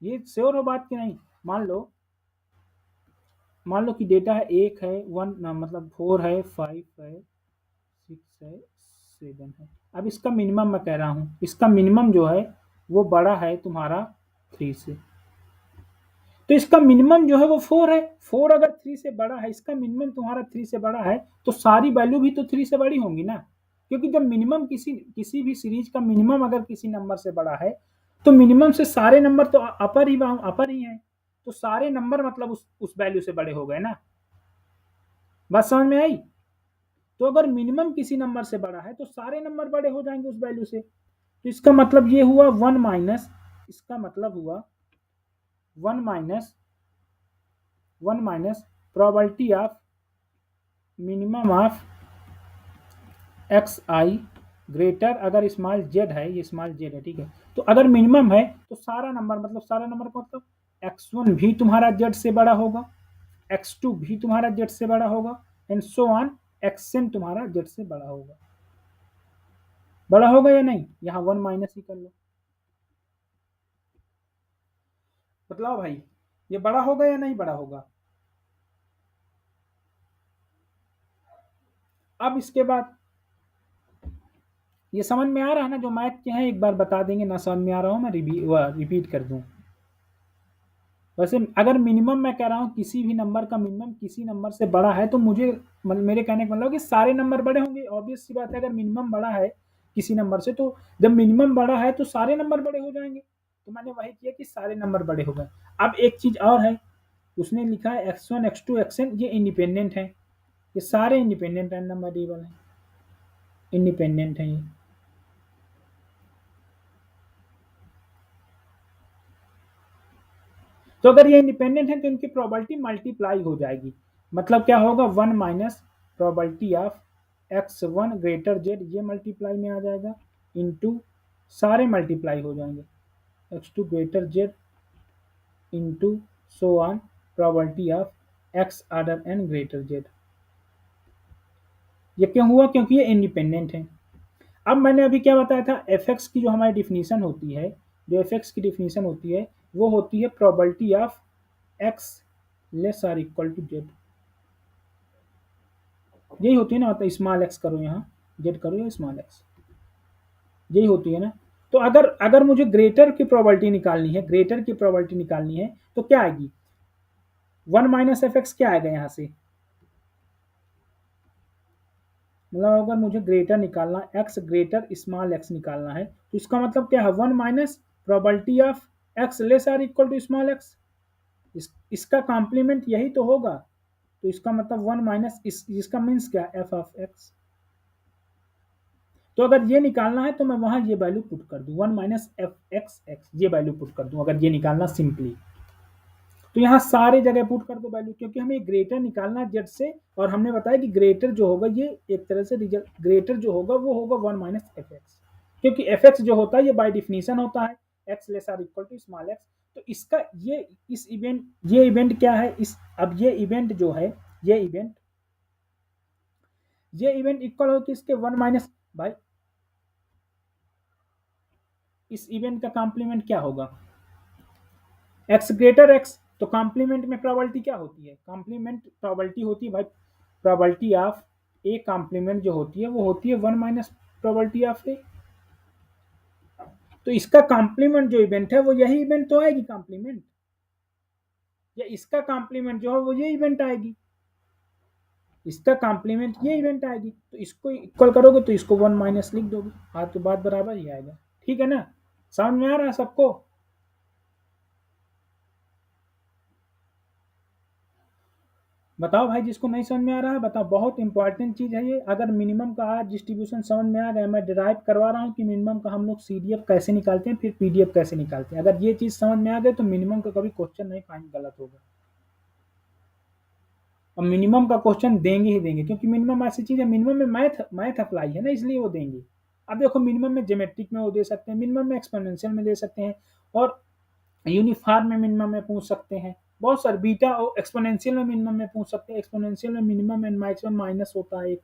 ये श्योर हो बात कि नहीं? मान लो कि डेटा है 1 है 1 मतलब 4 है 5 है 6 है 7 है। अब इसका मिनिमम मैं कह रहा हूँ, इसका मिनिमम जो है वो बड़ा है तुम्हारा 3 से, तो इसका मिनिमम जो है वो 4 है। 4 अगर 3 से बड़ा है, इसका मिनिमम तुम्हारा 3 से बड़ा है, तो सारी वैल्यू भी तो 3 से बड़ी होंगी ना, क्योंकि जब मिनिमम किसी भी सीरीज का मिनिमम अगर किसी नंबर से बड़ा है, तो मिनिमम से सारे नंबर तो अपर ही हैं, तो सारे नंबर मतलब उस वैल्यू से बड़े हो गए ना। बात समझ में आई? तो अगर मिनिमम किसी नंबर से बड़ा है तो सारे नंबर बड़े हो जाएंगे उस वैल्यू से। तो इसका मतलब ये हुआ 1 माइनस, इसका मतलब हुआ 1 minus probability of minimum of x I greater, अगर स्मॉल जेड है, ये स्मॉल जेड है, ठीक है, तो अगर मिनिमम है तो सारा नंबर का मतलब x1 भी तुम्हारा जेड से बड़ा होगा, x2 भी तुम्हारा जेड से बड़ा होगा, एंड सो ऑन xn तुम्हारा जेड से बड़ा होगा। बड़ा होगा या नहीं? यहाँ 1 माइनस ही कर लो, बतलाओ भाई, ये बड़ा होगा या नहीं बड़ा होगा? अब इसके बाद ये समझ में आ रहा है ना? जो मैथ के हैं एक बार बता देंगे, ना समझ में आ रहा हो मैं रिपीट कर दूं। वैसे अगर मिनिमम मैं कह रहा हूँ किसी भी नंबर का मिनिमम किसी नंबर से बड़ा है, तो मुझे मेरे कहने का मतलब कि सारे नंबर बड़े होंगे। ऑब्वियस सी बात है, अगर मिनिमम बड़ा है किसी नंबर से, तो जब मिनिमम बड़ा है तो सारे नंबर बड़े हो जाएंगे। तो मैंने वही किया कि सारे नंबर बड़े हो गए। अब एक चीज और है, उसने लिखा है x1 x2 xn, ये इंडिपेंडेंट है, ये सारे इंडिपेंडेंट है, नंबर वेरिएबल है, इंडिपेंडेंट है ये। तो अगर ये इंडिपेंडेंट है तो इनकी प्रोबेबिलिटी मल्टीप्लाई हो जाएगी। मतलब क्या होगा? 1 minus probability of x1 greater Z, ये मल्टीप्लाई में आ जाएगा, इनटू सारे मल्टीप्लाई हो जाएंगे, x2 greater Z into so on probability of x order n greater Z. ये क्यों हुआ? क्योंकि ये इंडिपेंडेंट है। अब मैंने अभी क्या बताया था, एफ की जो हमारी डिफिनीशन होती है, जो एफ की डिफिनीशन होती है वो होती है probability of x less or equal to z. यही होती है ना, मतलब स्मॉल एक्स करो यहाँ, जेड करो या स्मॉल एक्स, यही होती है ना। तो अगर मुझे ग्रेटर की प्रोबेबिलिटी निकालनी है, तो क्या आएगी? 1 माइनस एफ एक्स क्या आएगा यहाँ से? मतलब अगर मुझे ग्रेटर निकालना, एक्स ग्रेटर स्मॉल एक्स निकालना है, तो इसका मतलब क्या है? 1 minus probability of x less or equal to small x, इसका कॉम्प्लीमेंट यही तो होगा। तो इसका मतलब 1 माइनस इसका मीन्स क्या? F of x. तो अगर ये निकालना है तो मैं वहां ये वैल्यू पुट कर दूं, 1 माइनस एफ एक्स एक्स, ये वैल्यू पुट कर दूं अगर ये निकालना सिंपली। तो यहाँ सारे जगह पुट कर दो वैल्यू, क्योंकि हमें ग्रेटर निकालना है जेड से, और हमने बताया कि ग्रेटर जो होगा ये एक तरह से रिजल्ट, ग्रेटर जो होगा वो होगा 1 माइनस एफ एक्स, क्योंकि एफ एक्स जो होता है ये बाय डिफिनीशन होता है x less or equal to small x. तो इसका ये इवेंट क्या है? अब ये इवेंट जो है, ये इवेंट इक्वल हो किसके? 1 माइनस, भाई इस इवेंट का कॉम्प्लीमेंट क्या होगा? X greater x. तो कॉम्प्लीमेंट में प्रोबेबिलिटी क्या होती है? कॉम्प्लीमेंट प्रोबेबिलिटी होती है भाई, प्रोबेबिलिटी ऑफ ए कॉम्प्लीमेंट जो होती है वो होती है 1 माइनस प्रोबेबिलिटी ऑफ ए। तो इसका कॉम्प्लीमेंट जो इवेंट है वो यही इवेंट तो आएगी कॉम्प्लीमेंट, या इसका कॉम्प्लीमेंट जो है वो ये इवेंट आएगी, इसका कॉम्प्लीमेंट ये इवेंट आएगी। तो इसको इक्वल करोगे तो इसको 1 माइनस लिख दोगे, हाँ तो बात बराबर ही आएगा। ठीक है ना, समझ में आ रहा है सबको? बताओ भाई जिसको नहीं समझ में आ रहा है बताओ, बहुत इंपॉर्टेंट चीज है ये। अगर मिनिमम का आज डिस्ट्रीब्यूशन समझ में आ गया, मैं डिराइव करवा रहा हूँ कि मिनिमम का हम लोग सीडीएफ कैसे निकालते हैं, फिर पीडीएफ कैसे निकालते हैं। अगर ये चीज समझ में आ गई तो मिनिमम का कभी क्वेश्चन नहीं फाइंड गलत होगा, और मिनिमम का क्वेश्चन देंगे ही देंगे, क्योंकि मिनिमम ऐसी चीज है, मिनिमम में मैथ अप्लाई है ना, इसलिए वो देंगे। अब देखो मिनिमम में ज्योमेट्रिक में वो दे सकते हैं, मिनिमम में एक्सपोनेंशियल में दे सकते हैं, और यूनिफॉर्म में मिनिमम में पूछ सकते हैं, बहुत सारे बीटा और एक्सपोनेंशियल में मिनिमम में पूछ सकते हैं। एक्सपोनेंशियल में मिनिमम एंड मैक्सिमम माइनस होता है,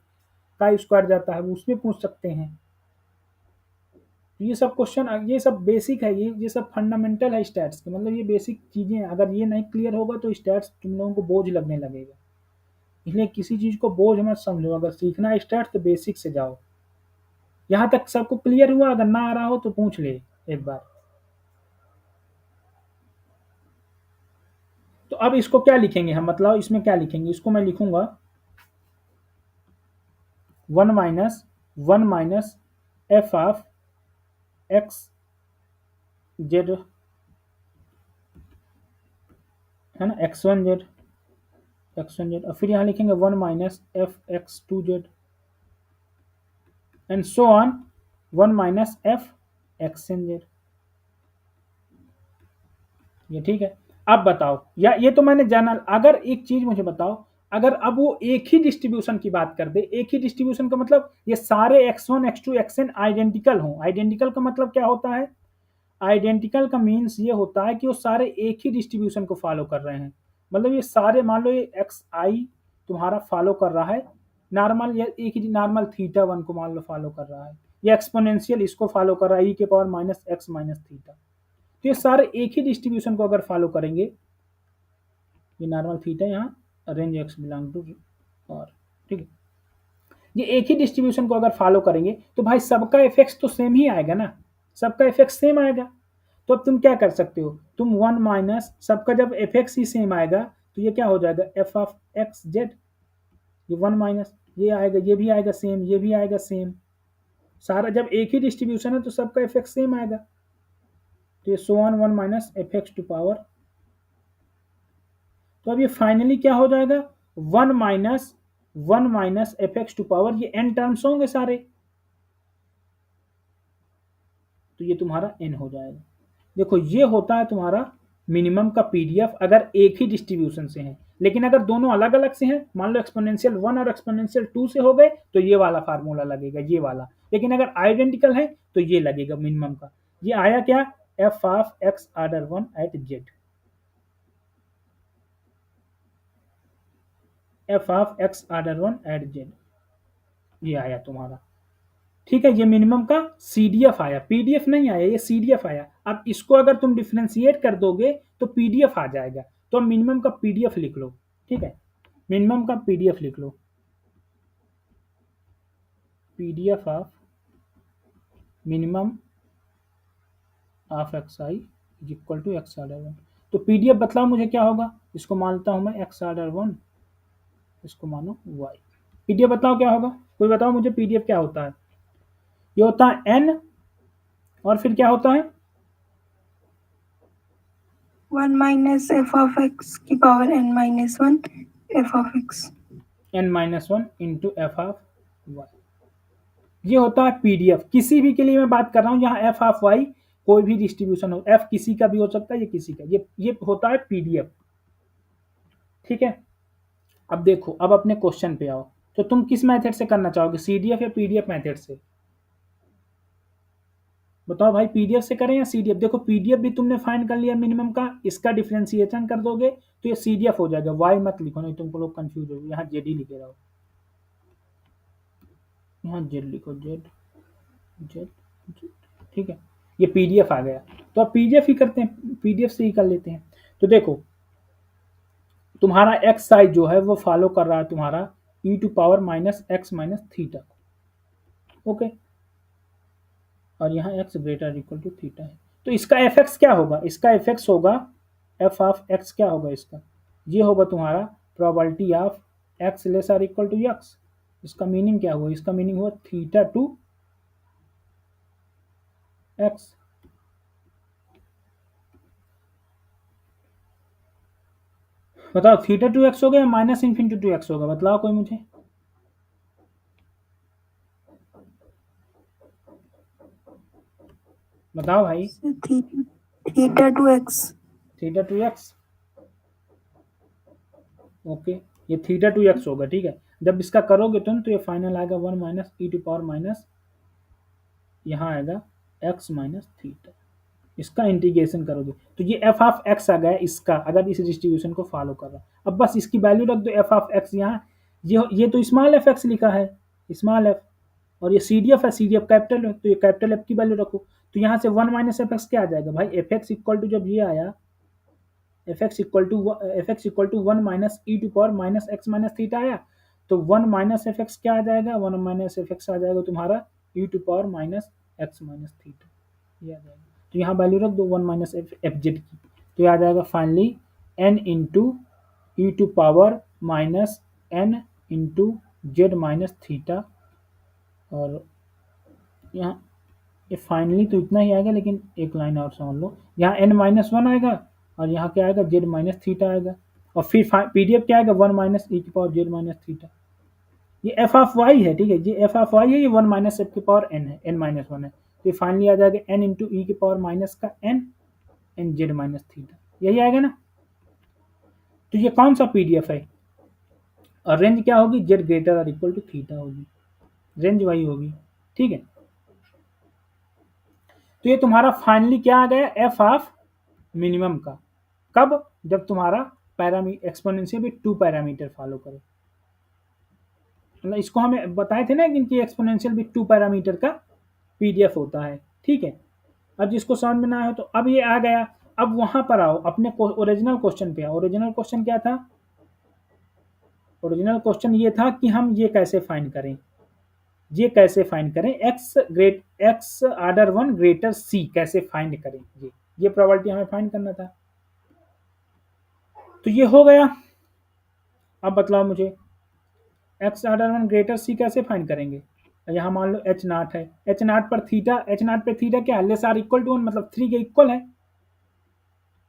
का स्क्वायर जाता है, उसमें पूछ सकते हैं। ये सब क्वेश्चन, ये सब बेसिक है, ये सब फंडामेंटल है स्टैट्स के, मतलब ये बेसिक चीजें हैं। अगर ये नहीं क्लियर होगा तो स्टैट्स तुम लोगों को बोझ लगने लगेगा, इसलिए किसी चीज को बोझ मत समझो। अगर सीखना है स्टैट्स तो बेसिक से जाओ। यहाँ तक सबको क्लियर हुआ? अगर ना आ रहा हो तो पूछ ले एक बार। तो अब इसको क्या लिखेंगे हम, मतलब इसमें क्या लिखेंगे? इसको मैं लिखूंगा 1 minus f of x z, है ना, x1 जेड, और फिर यहाँ लिखेंगे 1 minus f x 2 z and so on 1 minus f x n z. ये ठीक है। अब बताओ, या ये तो मैंने जाना। अगर एक चीज मुझे बताओ, अगर अब वो एक ही डिस्ट्रीब्यूशन की बात कर दे, एक ही डिस्ट्रीब्यूशन का मतलब ये सारे x1 x2 xn आइडेंटिकल हों। आइडेंटिकल का मतलब क्या होता है? आइडेंटिकल का मीन्स ये होता है कि वो सारे एक ही डिस्ट्रीब्यूशन को फॉलो कर रहे हैं। मतलब ये सारे, मान लो ये एक्स आई तुम्हारा फॉलो कर रहा है नॉर्मल, या एक ही नॉर्मल थीटा वन को मान लो फॉलो कर रहा है, या एक्सपोनेंशियल इसको फॉलो कर रहा है, ई के power minus x minus theta. तो ये सारे एक ही डिस्ट्रीब्यूशन को अगर फॉलो करेंगे, ये नॉर्मल थीटा यहाँ रेंज एक्स बिलोंग टू और, ठीक है, ये एक ही डिस्ट्रीब्यूशन को अगर फॉलो करेंगे तो भाई सबका इफेक्ट तो सेम ही आएगा ना, सबका इफेक्ट सेम आएगा। तो अब तुम क्या कर सकते हो, तुम 1 माइनस सबका जब एफ ही सेम आएगा तो ये क्या हो जाएगा, एफ ऑफ एक्स जेड, ये 1 माइनस ये आएगा, ये भी आएगा सेम, ये भी आएगा सेम। सारा जब एक ही डिस्ट्रीब्यूशन है तो सबका इफेक्ट सेम आएगा। तो ये so on 1 minus f x to power. तो अब ये फाइनली क्या हो जाएगा, 1 minus f x to power, ये एन टर्म्स होंगे सारे, तो ये तुम्हारा एन हो जाएगा। देखो ये होता है तुम्हारा मिनिमम का पीडीएफ अगर एक ही डिस्ट्रीब्यूशन से है। लेकिन अगर दोनों अलग अलग से हैं, मान लो एक्सपोनेंशियल 1 और एक्सपोनेंशियल 2 से हो गए तो ये वाला फार्मूला लगेगा, ये वाला। लेकिन अगर आइडेंटिकल है तो ये लगेगा मिनिमम का। ये आया क्या, f of x order 1 at z, f of x order 1 at z, ये आया तुम्हारा। ठीक है, ये मिनिमम का सीडीएफ आया, पीडीएफ नहीं आया, ये सीडीएफ आया। अब इसको अगर तुम डिफरेंशिएट कर दोगे तो पीडीएफ आ जाएगा। तो अब मिनिमम का पीडीएफ लिख लो, ठीक है, मिनिमम का पीडीएफ लिख लो, PDF of minimum of x i is equal to x order 1। तो पीडीएफ बतलाओ मुझे क्या होगा, इसको मानता हूं मैं एक्स ऑर्डर 1, इसको मानो वाई। पीडीएफ बताओ क्या होगा, कोई बताओ मुझे पीडीएफ क्या होता है। ये होता है एन, और फिर क्या होता है, 1 माइनस एफ ऑफ एक्स की power n minus 1 f of x, n minus 1 into f of y. ये होता है पीडीएफ। किसी भी के लिए मैं बात कर रहा हूँ, यहाँ एफ ऑफ वाई कोई भी डिस्ट्रीब्यूशन हो, एफ किसी का भी हो सकता है, ये किसी का, ये होता है पीडीएफ। ठीक है, अब देखो, अब अपने क्वेश्चन पे आओ। तो तुम किस मेथड से करना चाहोगे, सीडीएफ या पीडीएफ मेथड से? बताओ भाई, पीडीएफ से करें या सीडीएफ? देखो पीडीएफ भी तुमने फाइंड कर लिया मिनिमम का, इसका डिफरेंशिएशन कर दोगे तो ये सीडीएफ हो जाएगा। वाई मत लिखो, नहीं तुमको लोग कंफ्यूज हो, यहाँ जेड ही लिखे रहो, यहाँ जेड लिखो, जेड जेड जेड, ठीक है, ये पीडीएफ आ गया। तो अब पीडीएफ ही करते हैं, पीडीएफ से ही कर लेते हैं। तो देखो तुम्हारा एक्स साइज जो है वो फॉलो कर रहा है तुम्हारा e to power minus x minus theta, okay. और यहाँ x greater equal to theta है। तो इसका एफ एक्स क्या होगा? इसका एफ एक्स होगा एफ ऑफ एक्स क्या होगा इसका? ये होगा तुम्हारा probability of x less or equal to x. इसका मीनिंग क्या हुआ? इसका मीनिंग हुआ थीटा टू एक्स। बताओ थीटा टू एक्स होगा या माइनस इन्फिनिटी टू एक्स होगा? बतलाओ कोई मुझे। बताओ भाई। Sir theta to x. Theta to x, okay, ये थीटा टू एक्स होगा। ठीक है, जब इसका करोगे तुम तो ये फाइनल आएगा 1 minus e to power minus यहाँ आएगा एक्स माइनस थीटा। इसका इंटीग्रेशन करोगे तो ये एफ ऑफ एक्स आ गया इसका, अगर इस डिस्ट्रीब्यूशन को फॉलो कर रहा। अब बस इसकी वैल्यू रख दो एफ ऑफ एक्स यहाँ। ये तो स्मॉल एफ एक्स लिखा है, स्मॉल एफ, और ये सी डी एफ है, सी डी एफ कैपिटल है, तो ये कैपिटल एफ की वैल्यू रखो। तो यहाँ से 1 माइनस एफ एक्स क्या आ जाएगा भाई? एफ एक्स इक्वल टू जब ये आया f x equal to 1 minus e to power minus x minus theta आया, तो 1 माइनस एफ एक्स क्या आ जाएगा? 1 माइनस एफ एक्स आ जाएगा तुम्हारा e to power minus x minus theta, ये आ जाएगा। तो यहाँ वैल्यू रख दो 1 माइनस एफ जेड की, तो ये आ जाएगा finally n into e to power minus n into z minus theta. और यहाँ ये फाइनली तो इतना ही आएगा, लेकिन एक लाइन और समझ लो, यहाँ एन माइनस वन आएगा और यहाँ क्या आएगा? जेड माइनस थीटा आएगा। और फिर पीडीएफ क्या आएगा? 1 माइनस ई की पावर जेड माइनस थीटा। ये एफ ऑफ वाई है, ठीक है, ये एफ ऑफ वाई है, ये 1 माइनस एफ की पावर एन है, एन माइनस वन है। तो ये फाइनली आ जाएगा एन इंटू ई की पावर माइनस का n n z minus theta, यही आएगा ना। तो ये कौन सा पीडीएफ है? और रेंज क्या होगी? जेड ग्रेटर और इक्वल टू थीटा होगी, रेंज वही होगी। ठीक है, तो ये तुम्हारा फाइनली क्या आ गया? एफ ऑफ मिनिमम का। कब? जब तुम्हारा पैरामीटर एक्सपोनेंशियल भी 2 पैरामीटर फॉलो करे। मतलब इसको हमें बताए थे ना कि एक्सपोनेंशियल भी 2 पैरामीटर का पीडीएफ होता है। ठीक है, अब जिसको समझ में ना आए तो अब ये आ गया। अब वहां पर आओ, अपने ओरिजिनल क्वेश्चन पे आओ। ओरिजिनल क्वेश्चन क्या था? ओरिजिनल क्वेश्चन ये था कि हम ये कैसे फाइंड करें, ये कैसे फाइंड करें, एक्स ऑर्डर 1 ग्रेटर सी कैसे फाइंड करें, ये प्रोबेबिलिटी हमें फाइंड करना था। तो ये हो गया। अब बतलाओ मुझे एक्स ऑर्डर 1 ग्रेटर सी कैसे फाइंड करेंगे? यहाँ मान लो एच नॉट है, एच नॉट पर थीटा, एच नॉट पे थीटा क्या है? लेस आर इक्वल टू 1, मतलब 3 के इक्वल है।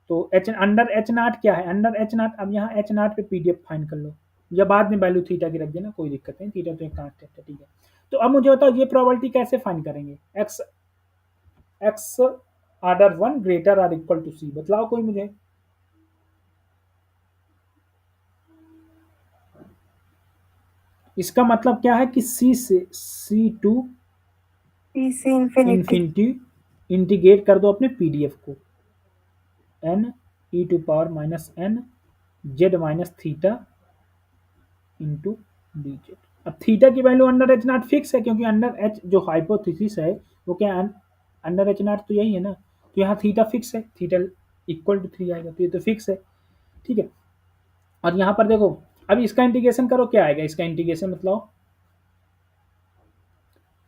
तो एच अंडर एच नॉट क्या है? Under h not. अब यहाँ एच नॉट पे पीडीएफ फाइंड कर लो, या बाद में वैल्यू थीटा की रख देना, कोई दिक्कत नहीं, थीटा तो एक कांस्टेंट है। ठीक है, तो अब मुझे बताओ ये प्रोबेबिलिटी कैसे फाइंड करेंगे? X order 1 greater or equal to c, बतलाओ कोई मुझे। इसका मतलब क्या है कि सी से सी टू सी से इंफिनिटी इन्फिनिटी इंटीग्रेट कर दो अपने पीडीएफ को, n e to power minus n z minus theta into d z. अब थीटा की value under h not fix है, क्योंकि अंडर एच जो हाइपोथेसिस है वो क्या अंडर एच नॉट तो यही है ना, तो यहाँ थीटा फिक्स है, थीटा इक्वल टू 3 आएगा, तो ये तो फिक्स है। ठीक है, और यहाँ पर देखो अब इसका इंटीग्रेशन करो, क्या आएगा इसका इंटीग्रेशन? मतलब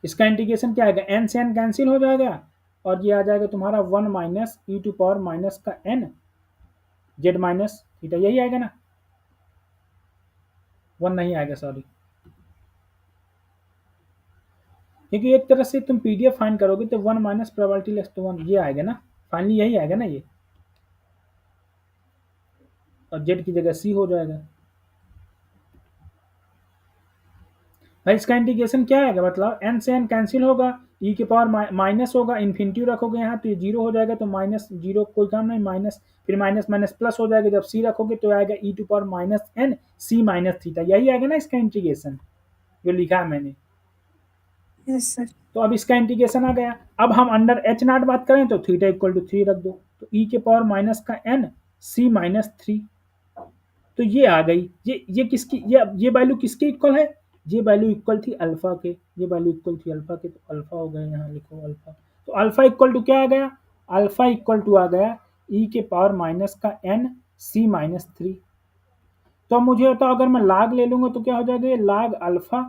इसका इंटीग्रेशन क्या आएगा? एन से एन कैंसिल हो जाएगा और ये आ जाएगा तुम्हारा 1 minus e to power minus का एन जेड माइनस थीटा, यही आएगा ना। 1 नहीं आएगा, सॉरी, क्योंकि एक तरह से तुम पीडीएफ फाइंड करोगे तो 1 माइनस प्रोबेबिलिटी लेस टू 1 ये आएगा ना, फाइनली यही आएगा ना ये, और जेड की जगह सी हो जाएगा। भाई इसका इंटीग्रेशन क्या आएगा? मतलब एन से एन कैंसिल होगा, ई के पावर माइनस होगा, इन्फिनिटी रखोगे यहाँ तो ये 0 हो जाएगा, तो माइनस 0 कोई काम नहीं, माइनस, फिर माइनस माइनस प्लस हो जाएगा, जब सी रखोगे तो आएगा e to power minus n c minus theta, यही आएगा ना इसका इंटीग्रेशन जो लिखा है मैंने। Yes sir. तो अब इसका इंटीग्रेशन आ गया। अब हम अंडर एच नॉट बात करें तो थीटा इक्वल टू 3 रख दो, तो ई के पावर माइनस का एन सी माइनस 3, तो ये आ गई। ये किसकी, ये वैल्यू किसके इक्वल है? ये वैल्यू इक्वल थी अल्फा के, ये वैल्यू इक्वल थी अल्फा के, तो अल्फा हो गया, यहाँ लिखो अल्फा। तो अल्फा इक्वल टू क्या आ गया? अल्फा इक्वल टू आ गया ई के पावर माइनस का एन सी माइनस 3। तो अब मुझे बताओ अगर मैं लाग ले लूंगा तो क्या हो जाएगा? ये log alpha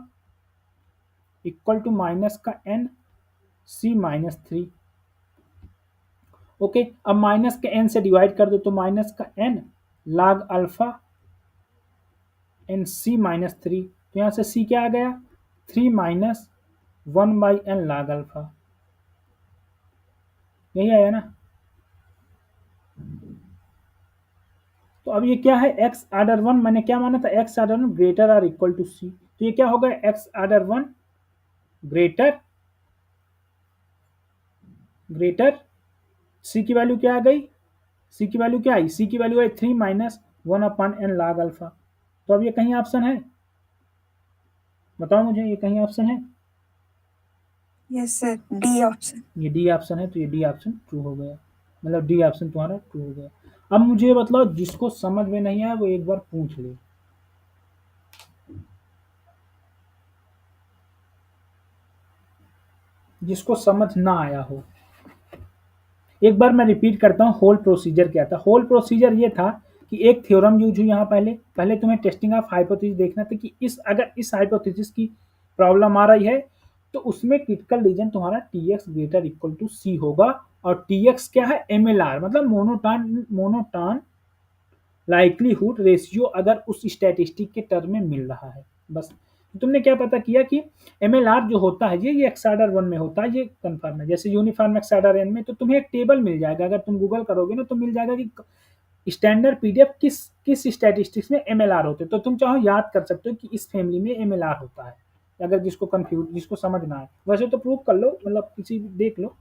equal to minus का n c minus three. Okay, अब माइनस के n से डिवाइड कर दो तो माइनस का n log alpha n c minus three, तो यहाँ से c क्या आ गया, 3 माइनस 1/n log अल्फा, यही आया ना। तो अब ये क्या है, x आर्डर 1, मैंने क्या माना था, x आर्डर 1 ग्रेटर और इक्वल टू c, तो ये क्या हो गया, x आर्डर 1 ग्रेटर c की वैल्यू क्या आ गई, c की वैल्यू क्या आई, c की वैल्यू आई 3 माइनस 1/n log अल्फा। तो अब ये कहीं ऑप्शन है, बताओ मुझे, ये कहीं ऑप्शन है, यस सर, डी ऑप्शन। ये डी ऑप्शन है, तो ये डी ऑप्शन ट्रू हो गया, मतलब डी ऑप्शन तुम्हारा ट्रू हो गया। अब मुझे ये बताओ, जिसको समझ में नहीं आया वो एक बार पूछ ले, जिसको समझ ना आया हो। एक बार मैं रिपीट करता हूँ, होल प्रोसीजर क्या था। होल प्रोसीजर ये था कि एक थ्योरम यूज हुई यहाँ, पहले तुम्हें टेस्टिंग ऑफ हाइपोथेसिस देखना था कि अगर इस हाइपोथेसिस की प्रॉब्लम आ रही है तो उसमें क्रिटिकल रीजन तुम्हारा Tx greater equal to C होगा, और Tx क्या है, MLR मतलब मोनोटॉन लाइक्लीहुड रेशियो, अगर उस स्टैटिस्टिक के टर्म में मिल रहा है बस। तुमने क्या पता किया कि MLR जो होता है ये एक्स आर्डर 1 में होता है, ये कंफर्म है। जैसे यूनिफॉर्म एक्स आर्डर n में, तो तुम्हें एक टेबल मिल जाएगा, अगर तुम गूगल करोगे ना तो मिल जाएगा कि स्टैंडर्ड पीडीएफ किस किस स्टैटिस्टिक्स में MLR होते हैं। तो तुम चाहो याद कर सकते हो कि इस फैमिली में MLR होता है, अगर जिसको समझ ना आए, वैसे तो प्रूव कर लो, मतलब किसी देख लो।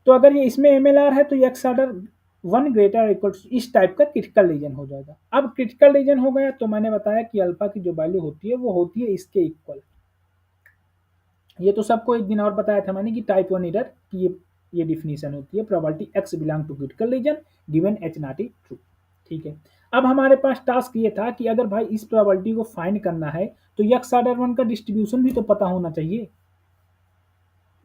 तो अगर ये इसमें MLR है तो ये x order 1 greater equal to इस टाइप का क्रिटिकल रीजन हो जाएगा। अब क्रिटिकल रीजन हो गया तो मैंने बताया कि अल्फा की जो वैल्यू होती है वो होती है इसके इक्वल। ये तो सबको एक दिन और बताया था मैंने कि टाइप 1 एरर की ये डिफिनीशन होती है, probability x belong to critical region given h not is true. ठीक है, अब हमारे पास टास्क ये था कि अगर भाई इस प्रोबेबिलिटी को फाइंड करना है तो एक्स आर्डर 1 का डिस्ट्रीब्यूशन भी तो पता होना चाहिए।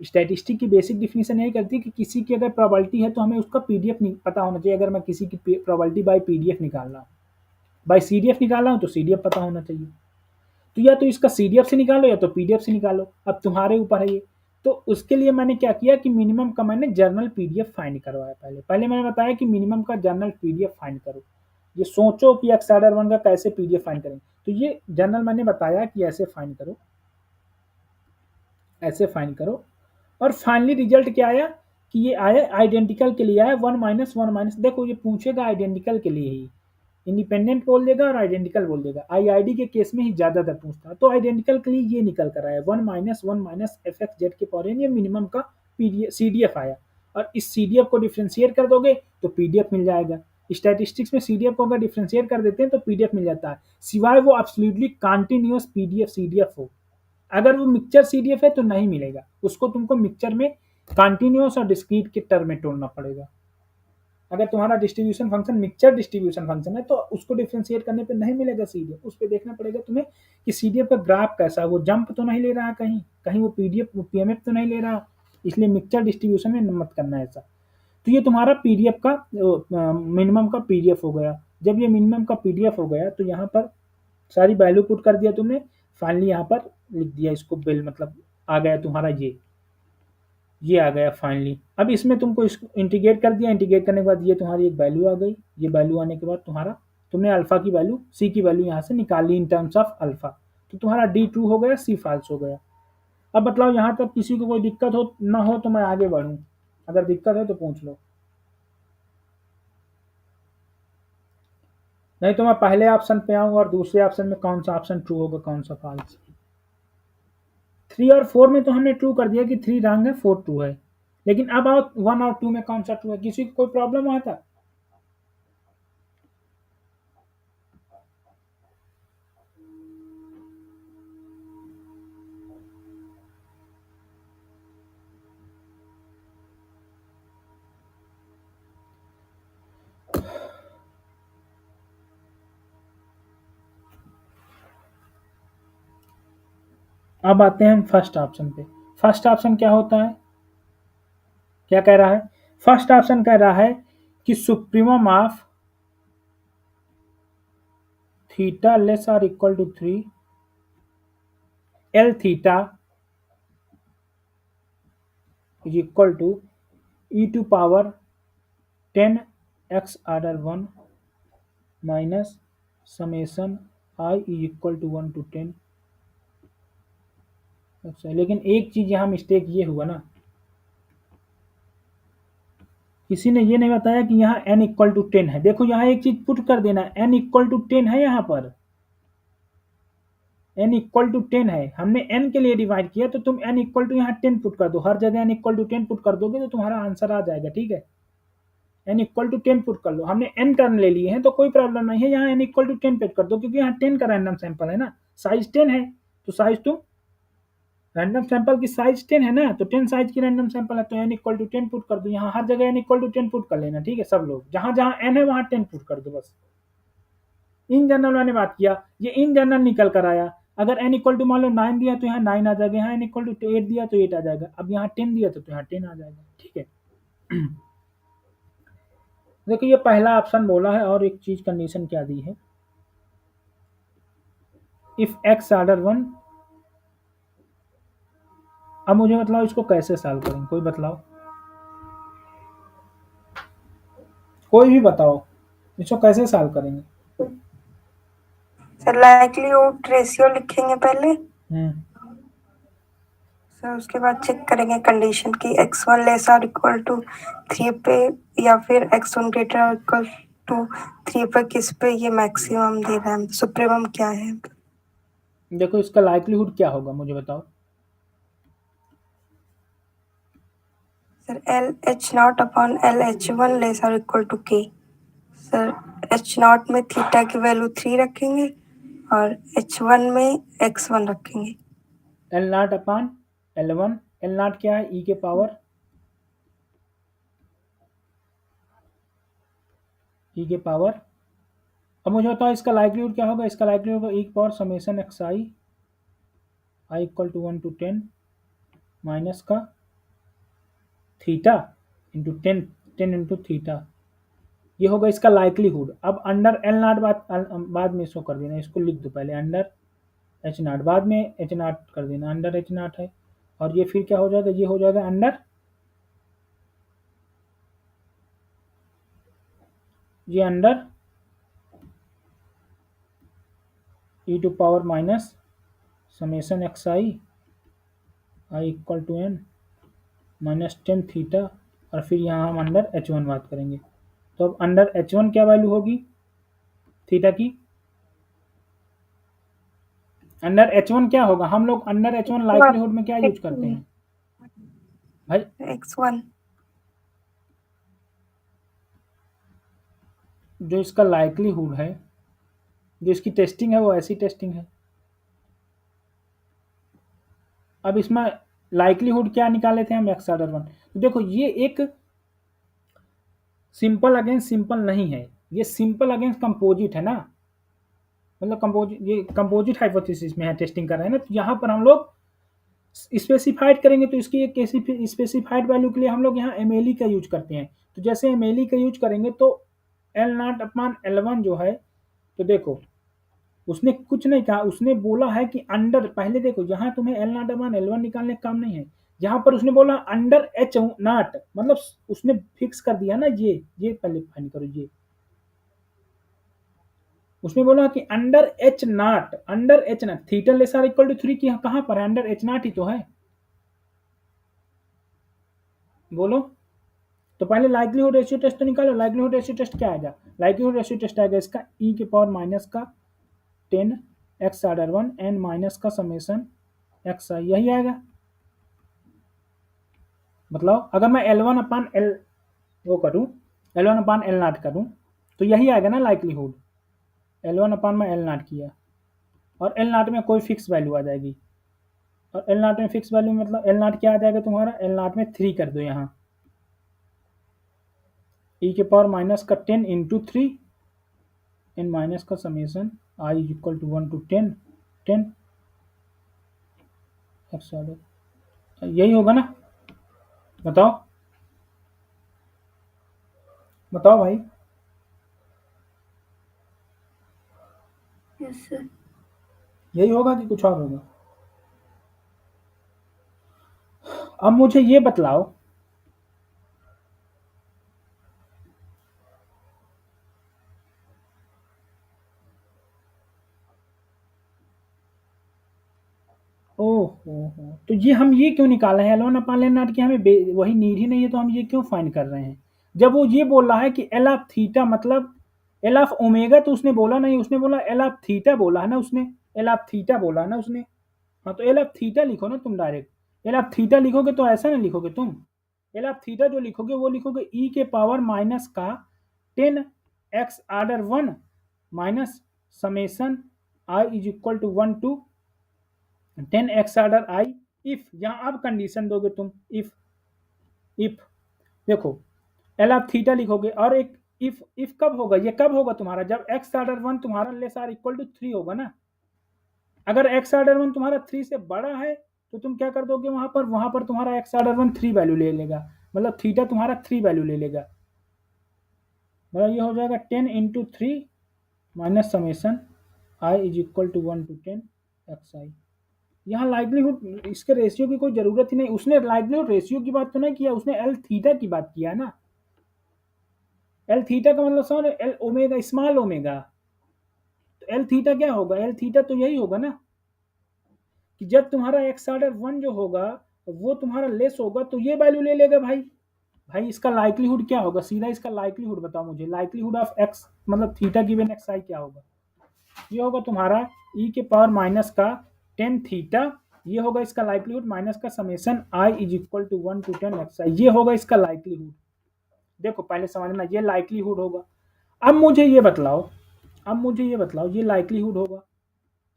स्टैटिस्टिक की बेसिक डिफिनीशन यही करती है कि किसी की अगर प्रोबेबिलिटी है तो हमें उसका पीडीएफ नहीं पता होना चाहिए। अगर मैं किसी की प्रोबेबिलिटी बाय पीडीएफ निकाल रहा हूँ, बाय सीडीएफ निकाल रहा हूँ, तो सीडीएफ पता होना चाहिए। तो या तो इसका सीडीएफ से निकालो या तो पीडीएफ से निकालो, अब तुम्हारे ऊपर है ये। तो उसके लिए मैंने क्या किया कि मिनिमम का मैंने जर्नल पीडीएफ फाइंड करवाया। पहले मैंने बताया कि मिनिमम का जर्नल पीडीएफ फाइंड करो। ये सोचो कि एक्स आर्डर 1 का कैसे पीडीएफ फाइंड करेंगे, तो ये जर्नल मैंने बताया कि ऐसे फाइंड करो, ऐसे फाइंड करो। और फाइनली रिजल्ट क्या आया कि ये आया आइडेंटिकल के लिए आया 1 माइनस 1 माइनस, देखो ये पूछेगा आइडेंटिकल के लिए ही, इंडिपेंडेंट बोल देगा और आइडेंटिकल बोल देगा। आईआईडी के केस में ही ज्यादातर पूछता है, तो आइडेंटिकल के लिए ये निकल कर आया 1 माइनस एफ एक्स जेड के पावर ये मिनिमम का सीडीएफ आया। और इस सीडीएफ को डिफ्रेंशिएट कर दोगे तो पीडीएफ मिल जाएगा। स्टैटिस्टिक्स में सीडीएफ को अगर डिफ्रेंशिएट कर देते हैं तो पीडीएफ मिल जाता है, सिवाय वो एब्सोल्युटली कंटीन्यूअस पीडीएफ सीडीएफ हो। अगर वो मिक्सचर सीडीएफ है तो नहीं मिलेगा, उसको तुमको मिक्सचर में कंटीन्यूअस और डिस्क्रीट के टर्म में तोड़ना पड़ेगा। अगर तुम्हारा distribution function mixture distribution function है तो उसको डिफरेंशिएट करने पे नहीं मिलेगा सीडीएफ, उस पे देखना पड़ेगा तुम्हें कि सीडीएफ का ग्राफ कैसा है, वो जंप तो नहीं ले रहा है, कहीं कहीं वो पीडीएफ पीएमएफ तो नहीं ले रहा, इसलिए मिक्सचर डिस्ट्रीब्यूशन में मत करना ऐसा। तो ये तुम्हारा पीडीएफ का मिनिमम का पीडीएफ हो गया। जब ये मिनिमम का पीडीएफ हो गया तो यहाँ पर सारी वैल्यू पुट कर दिया तुमने, फाइनली यहाँ पर लिख दिया इसको बिल, मतलब आ गया तुम्हारा ये आ गया फाइनली। अब इसमें तुमको इसको इंटीग्रेट कर दिया, इंटीग्रेट करने के बाद ये तुम्हारी एक वैल्यू आ गई। ये वैल्यू आने के बाद तुम्हारा तुमने अल्फा की वैल्यू सी की वैल्यू यहाँ से निकाल ली इन टर्म्स ऑफ अल्फा, तो तुम्हारा डी ट्रू हो गया, सी फॉल्स हो गया। अब बताओ यहाँ तक किसी को कोई दिक्कत हो ना हो तो मैं आगे बढ़ूँ, अगर दिक्कत है तो पूछ लो, नहीं तो मैं पहले ऑप्शन पे आऊँ और दूसरे ऑप्शन में कौन सा ऑप्शन ट्रू होगा कौन सा फॉल्स। 3 और 4 में तो हमने ट्रू कर दिया कि 3 रॉन्ग है 4 ट्रू है, लेकिन अब आओ 1 और 2 में कौन सा ट्रू है, किसी को कोई प्रॉब्लम हुआ था। अब आते हैं हम फर्स्ट ऑप्शन पे। फर्स्ट ऑप्शन क्या होता है, क्या कह रहा है, फर्स्ट ऑप्शन कह रहा है कि सुप्रीमम ऑफ थीटा लेस और equal to 3 l theta is equal to e to power 10 x order 1 minus summation i is equal to 1 to 10। अच्छा, लेकिन एक चीज यहाँ मिस्टेक ये हुआ ना, किसी ने ये नहीं बताया कि यहाँ n इक्वल टू 10 है। देखो यहाँ एक चीज पुट कर देना, n इक्वल टू 10 है, यहाँ पर n इक्वल टू 10 है, हमने n के लिए डिवाइड किया, तो तुम n इक्वल टू यहाँ 10 पुट कर दो, हर जगह n इक्वल टू 10 पुट कर दोगे तो तुम्हारा आंसर आ जाएगा। ठीक है, n इक्वल टू 10 पुट कर लो, हमने n टर्न ले लिए हैं तो कोई प्रॉब्लम नहीं है, यहाँ n इक्वल टू 10 पुट कर दो, क्योंकि यहाँ 10 का रैंडम सैंपल है ना, साइज 10 है, तो साइज तो रैंडम सैंपल की साइज 10 है ना, तो 10 साइज की रैंडम सैंपल है, तो n इक्वल टू 10 पुट कर दो, यहाँ हर जगह n इक्वल टू 10 पुट कर लेना। ठीक है, सब लोग जहां जहां n है वहां 10 पुट कर दो बस। इन जनरल मैंने बात किया, ये इन जनरल निकल कर आया, अगर n इक्वल टू मान लो 9 दिया तो यहाँ 9 आ जाएगा, यहाँ n इक्वल टू 8 दिया तो 8 आ जाएगा, अब यहाँ 10 दिया तो यहाँ 10 आ जाएगा। ठीक है, देखो ये पहला ऑप्शन बोला है, और एक चीज कंडीशन क्या दी है, इफ x ऑर्डर 1। अब मुझे बताओ इसको कैसे सॉल्व करेंगे, कोई बतलाओ, कोई भी बताओ इसको कैसे सॉल्व करेंगे। सर लाइक्लीहुड रेशियो लिखेंगे पहले, सर उसके बाद चेक करेंगे कंडीशन की x1 लेस और इक्वल टू 3 पे, या फिर x1 ग्रेटर और इक्वल टू 3 पे किस पे ये मैक्सिमम दे रहा है, सुप्रीमम क्या है। देखो इसका लाइक्लीहुड क्या होगा मुझे बताओ। Sir L H not upon L H one less और इक्वल टू के। सर एच नॉट में थीटा की वैल्यू 3 रखेंगे और h1 में x1 रखेंगे। L not upon L1, L not क्या है, e के पावर अब मुझे बताओ इसका लाइक्लीहुड क्या होगा, इसका लाइक्लीहुड होगा e की पावर summation x i equal to 1 to 10 minus का थीटा इंटू 10 इंटू थीटा, ये होगा इसका लाइक्लीहुड। अब अंडर एल नॉट बाद में इसको कर देना, इसको लिख दो पहले अंडर एच नॉट, बाद में एच नॉट कर देना, अंडर एच नॉट है, और ये फिर क्या हो जाएगा, ये हो जाएगा अंडर, ये under e to power minus summation x i equal to n minus 10 theta, और फिर यहाँ हम अंडर h1 बात करेंगे, तो अब अंडर h1 क्या वैल्यू होगी थीटा की, अंडर h1 क्या होगा, हम लोग अंडर h1 लाइक्लीहुड में क्या यूज करते हैं भाई, x1 जो इसका लाइक्लीहुड है, जो इसकी टेस्टिंग है वो ऐसी टेस्टिंग है। अब इसमें लाइक्लीहुड क्या निकाले थे हम, एक्स ऑर्डर 1, तो देखो ये एक सिंपल अगेंस्ट सिंपल नहीं है, ये सिंपल अगेंस्ट कंपोजिट है ना, मतलब कंपोजिट, ये कंपोजिट हाइपोथेसिस में है टेस्टिंग कर रहे हैं ना, तो यहाँ पर हम लोग स्पेसिफाइड करेंगे, तो इसकी एक स्पेसिफाइड वैल्यू के लिए हम लोग यहाँ एम का यूज करते हैं, तो जैसे एम का यूज करेंगे तो एल नॉट अपॉन L1 जो है, तो देखो उसने कुछ नहीं कहा, उसने बोला है कि अंडर, पहले देखो यहाँ तुम्हें एल नॉट अपॉन L1 निकालने का काम नहीं है, यहाँ पर उसने बोला अंडर एच नॉट, मतलब उसने फिक्स कर दिया ना, ये पहले फाइंड करो, ये उसने बोला कि under h not, theta less or equal to 3 की कहां पर है, अंडर एच नॉट ही तो है, बोलो। तो पहले लाइक्लीहुड रेशियो टेस्ट तो निकालो, लाइक्लीहुड रेशियो टेस्ट क्या आएगा, लाइक्लीहुड रेशियो टेस्ट आएगा इसका e के पावर माइनस का 10 एक्स ऑर्डर 1 एन माइनस का समेसन एक्स आई, यही आएगा। मतलब अगर मैं L1 अपान एल वो करूं, L1 अपान एल नॉट करूं, तो यही आएगा ना लाइक्लीहुड, L1 अपान में एल नॉट किया, और एल नॉट में कोई फिक्स वैल्यू आ जाएगी, और एल नॉट में फिक्स वैल्यू मतलब एल नॉट क्या आ जाएगा तुम्हारा, एल नॉट में 3 कर दो यहाँ, e के पावर माइनस का 10 इंटू 3 एन माइनस का summation i equal to 1 to 10 x order, यही होगा ना, बताओ बताओ भाई, यस सर। यही होगा कि कुछ और होगा। अब मुझे ये बतलाओ, ओहो, तो ये हम ये क्यों निकाले हैं L1 अपान L0 की, हमें वही नीड ही नहीं है, तो हम ये क्यों फाइंड कर रहे हैं? जब वो ये बोल रहा है कि L ऑफ थीटा मतलब L ऑफ ओमेगा, तो उसने बोला नहीं, उसने बोला L ऑफ थीटा बोला है ना उसने, L ऑफ थीटा बोला है ना उसने। हाँ, तो L ऑफ थीटा लिखो ना तुम डायरेक्ट। L ऑफ थीटा लिखोगे तो ऐसा ना लिखोगे तुम, L ऑफ थीटा जो लिखोगे वो लिखोगे e के पावर माइनस का 10x order 1 minus summation i is equal to 1 to 10x order i, if यहाँ अब कंडीशन दोगे तुम, इफ देखो L ऑफ थीटा लिखोगे, और एक इफ कब होगा, ये कब होगा तुम्हारा, जब x ऑर्डर 1 तुम्हारा लेस आर इक्वल टू 3 होगा ना। अगर x ऑर्डर 1 तुम्हारा 3 से बड़ा है तो तुम क्या कर दोगे, वहां पर तुम्हारा x ऑर्डर 1 3 वैल्यू ले लेगा, मतलब थीटा तुम्हारा 3 वैल्यू ले लेगा, मतलब ये हो जाएगा 10 into 3 minus summation i is equal to 1 to 10 xi। यहाँ लाइवलीहुड इसके रेशियो की कोई जरूरत ही नहीं, उसने लाइवलीहुड रेशियो की बात तो नहीं किया, उसने एल थीटा की बात किया ना। एल थीटा का मतलब समझ, एल ओमेगा स्मॉल ओमेगा, तो एल थीटा क्या होगा, एल थीटा तो यही होगा ना कि जब तुम्हारा एक्स ऑर्डर 1 जो होगा वो तुम्हारा लेस होगा तो ये वैल्यू ले लेगा भाई इसका लाइक्लीहुड क्या होगा, सीधा इसका लाइक्लीहुड बताओ मुझे, लाइक्लीहुड ऑफ एक्स मतलब थीटा गिवन एक्स आई क्या होगा, ये होगा तुम्हारा e के पावर माइनस का 10 थीटा, ये होगा इसका लाइक्लीहुड माइनस का summation i is equal to 1 to 10 x i, ये होगा इसका लाइक्लीहुड। देखो पहले समझना, ये लाइक्लीहुड होगा। अब मुझे ये बतलाओ ये लाइक्लीहुड होगा,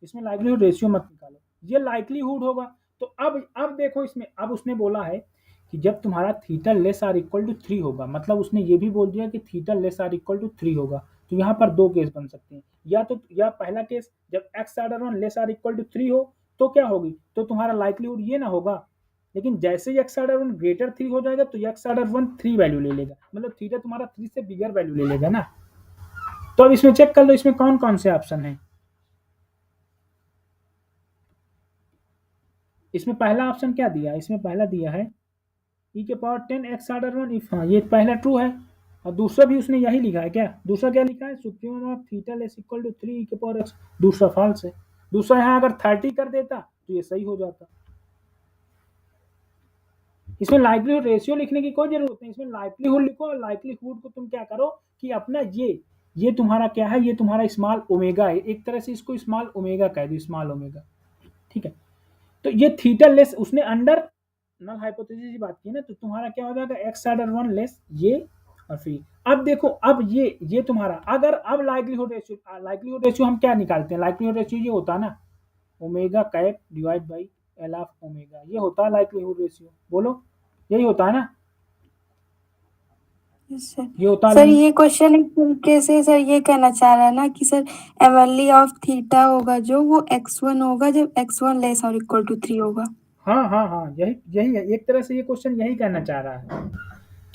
इसमें लाइक्लीहुड रेशियो मत निकालो, ये लाइक्लीहुड होगा। तो अब देखो इसमें, अब उसने बोला है कि जब तुम्हारा theta less or equal to 3 होगा, मतलब उसने ये भी बोल दिया कि theta less or equal to 3 होगा, तो यहाँ पर दो केस बन सकते हैं, या पहला केस जब x order 1 less or equal to 3 हो तो क्या होगी, तो तुम्हारा लाइक्लीहुड ये ना होगा, लेकिन जैसे ही एक्स ऑर्डर 1 ग्रेटर 3 हो जाएगा तो एक्स ऑर्डर 1 3 वैल्यू ले लेगा, मतलब थीटा तुम्हारा 3 से बिगर वैल्यू ले लेगा ना। तो अब इसमें चेक कर लो इसमें कौन कौन से ऑप्शन है। इसमें पहला ऑप्शन क्या दिया, इसमें पहला दिया है e के पावर 10 एक्स ऑर्डर 1 इफ, हाँ ये पहला ट्रू है, और दूसरा भी उसने यही लिखा है, क्या दूसरा क्या लिखा है, supremum of theta less equal to 3 e के पावर x, दूसरा फॉल्स है। दूसरा यहाँ अगर 30 कर देता तो ये सही हो जाता। इसमें लाइक्लीहुड रेशियो लिखने की कोई जरूरत नहीं, इसमें लाइक्लीहुड लिखो, और लाइक्लीहुड को तुम क्या करो कि अपना ये तुम्हारा क्या है, ये तुम्हारा स्मॉल ओमेगा है, एक तरह से इसको स्मॉल ओमेगा कह दो, स्मॉल ओमेगा, ठीक है। तो ये थीटा लेस उसने अंडर नल हाइपोथेसिस की बात की ना, तो तुम्हारा क्या हो जाएगा एक्स ऑर्डर 1 लेस ये, और फिर अब देखो, अब ये तुम्हारा अगर अब लाइक्लीहुड रेशियो हम क्या निकालते हैं, लाइक्लीहुड रेशियो ये होता है ना omega cap divide by L of omega, ये होता है लाइक्लीहुड रेशियो, बोलो यही होता है ना। ये होता सर ये क्वेश्चन एक तरीके से सर ये कहना चाह रहा है ना कि सर एमएलई ऑफ थीटा होगा जो वो x1 होगा जब x1 लेस और इक्वल टू 3 होगा। हाँ यही है, एक तरह से ये क्वेश्चन यही कहना चाह रहा है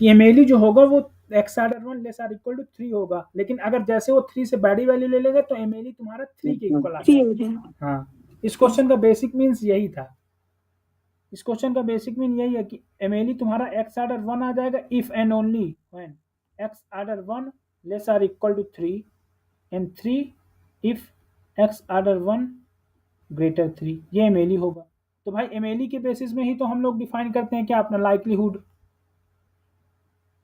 कि एमएलई जो होगा वो x order 1 less or equal to 3 होगा, लेकिन अगर जैसे वो 3 से बड़ी वैल्यू ले लेगा तो एमएलई तुम्हारा 3 के इक्वल आ जाएगा। हाँ, इस क्वेश्चन का बेसिक मीन्स यही था, इस क्वेश्चन का बेसिक मीन यही है कि एमएलई तुम्हारा एक्स ऑर्डर 1 आ जाएगा if and only when x order 1 less or equal to 3 and 3 if x order 1 greater 3, ये एमएलई होगा। तो भाई एमएलई के बेसिस में ही तो हम लोग डिफाइन करते हैं क्या अपना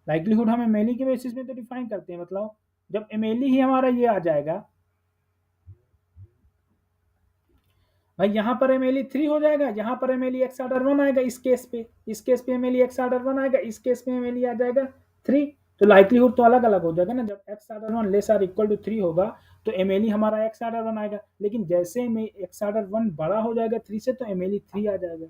लाइक्लीहुड हम एमएलई के बेसिस में तो डिफाइन करते हैं, मतलब जब एमएलई ही हमारा ये आ जाएगा भाई, यहाँ पर एमएलई 3 हो जाएगा, यहाँ पर एमएलई एक्स ऑर्डर 1 आएगा, इस केस पे एमएलई एक्स ऑर्डर 1 आएगा, इस केस पे एमएलई आ जाएगा 3, तो लाइक्लीहुड तो अलग अलग हो जाएगा ना। जब x order 1 less or equal to 3 होगा तो एमएलई हमारा एक्स ऑर्डर 1 आएगा, लेकिन जैसे एक्स ऑर्डर 1 बड़ा हो जाएगा 3 से तो एमएलई 3 आ जाएगा,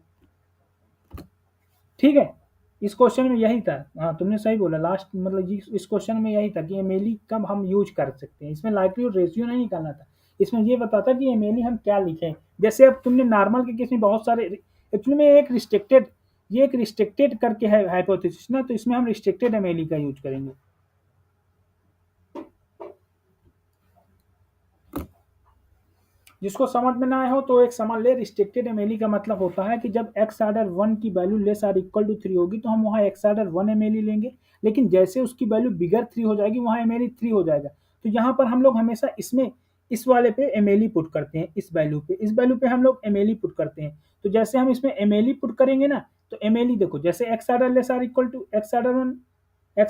ठीक है। इस क्वेश्चन में यही था, हाँ तुमने सही बोला, लास्ट मतलब इस क्वेश्चन में यही था कि एमएलई कब हम यूज कर सकते हैं, इसमें लाइक्लीहुड रेशियो नहीं निकालना था, इसमें ये बताता कि एमएलई हम क्या लिखें। जैसे अब तुमने नॉर्मल के केस में बहुत सारे, एक्चुअली में एक रिस्ट्रिक्टेड करके है हाइपोथेसिस ना, तो इसमें हम रिस्ट्रिक्टेड एमएलई का यूज करेंगे। जिसको समझ में ना आए हो तो एक समझ ले, रिस्ट्रिक्टेड एमएलई का मतलब होता है कि जब एक्स आर्डर 1 की value less or equal to 3 होगी तो हम वहाँ एक्स आर्डर 1 एमएलई लेंगे, लेकिन जैसे उसकी वैल्यू बिगर 3 हो जाएगी वहाँ एमएलई 3 हो जाएगा। तो यहाँ पर हम लोग हमेशा इसमें इस वाले पे एमएलई पुट करते हैं, इस वैल्यू पे हम लोग एमएलई पुट करते हैं। तो जैसे हम इसमें एमएलई पुट करेंगे ना, तो एमएलई देखो जैसे x order less or equal to x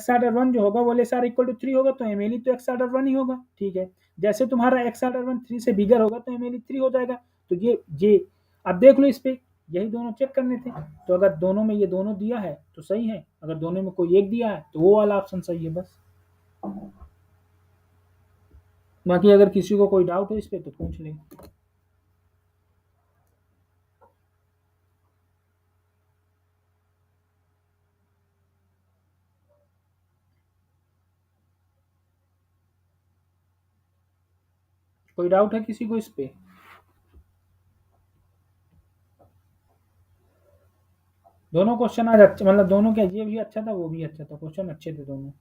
order 1 जो होगा वो लेस आर इक्वल टू 3 होगा, तो एमएलई तो एक्स आर्डर 1 ही होगा। ठीक है, जैसे तुम्हारा एक्स आर्डर 1 3 से बिगर होगा तो एमएलई 3 हो जाएगा। तो ये अब देख लो, इस पे यही दोनों चेक करने थे। तो अगर दोनों में ये दोनों दिया है तो सही है, अगर दोनों में कोई एक दिया है तो वो वाला ऑप्शन सही है बस। बाकी अगर किसी को कोई डाउट हो इस पे तो पूछ ले। कोई डाउट है किसी को इस पे? दोनों क्वेश्चन आज अच्छे, मतलब दोनों क्या, ये भी अच्छा था वो भी अच्छा था, क्वेश्चन अच्छे थे दोनों।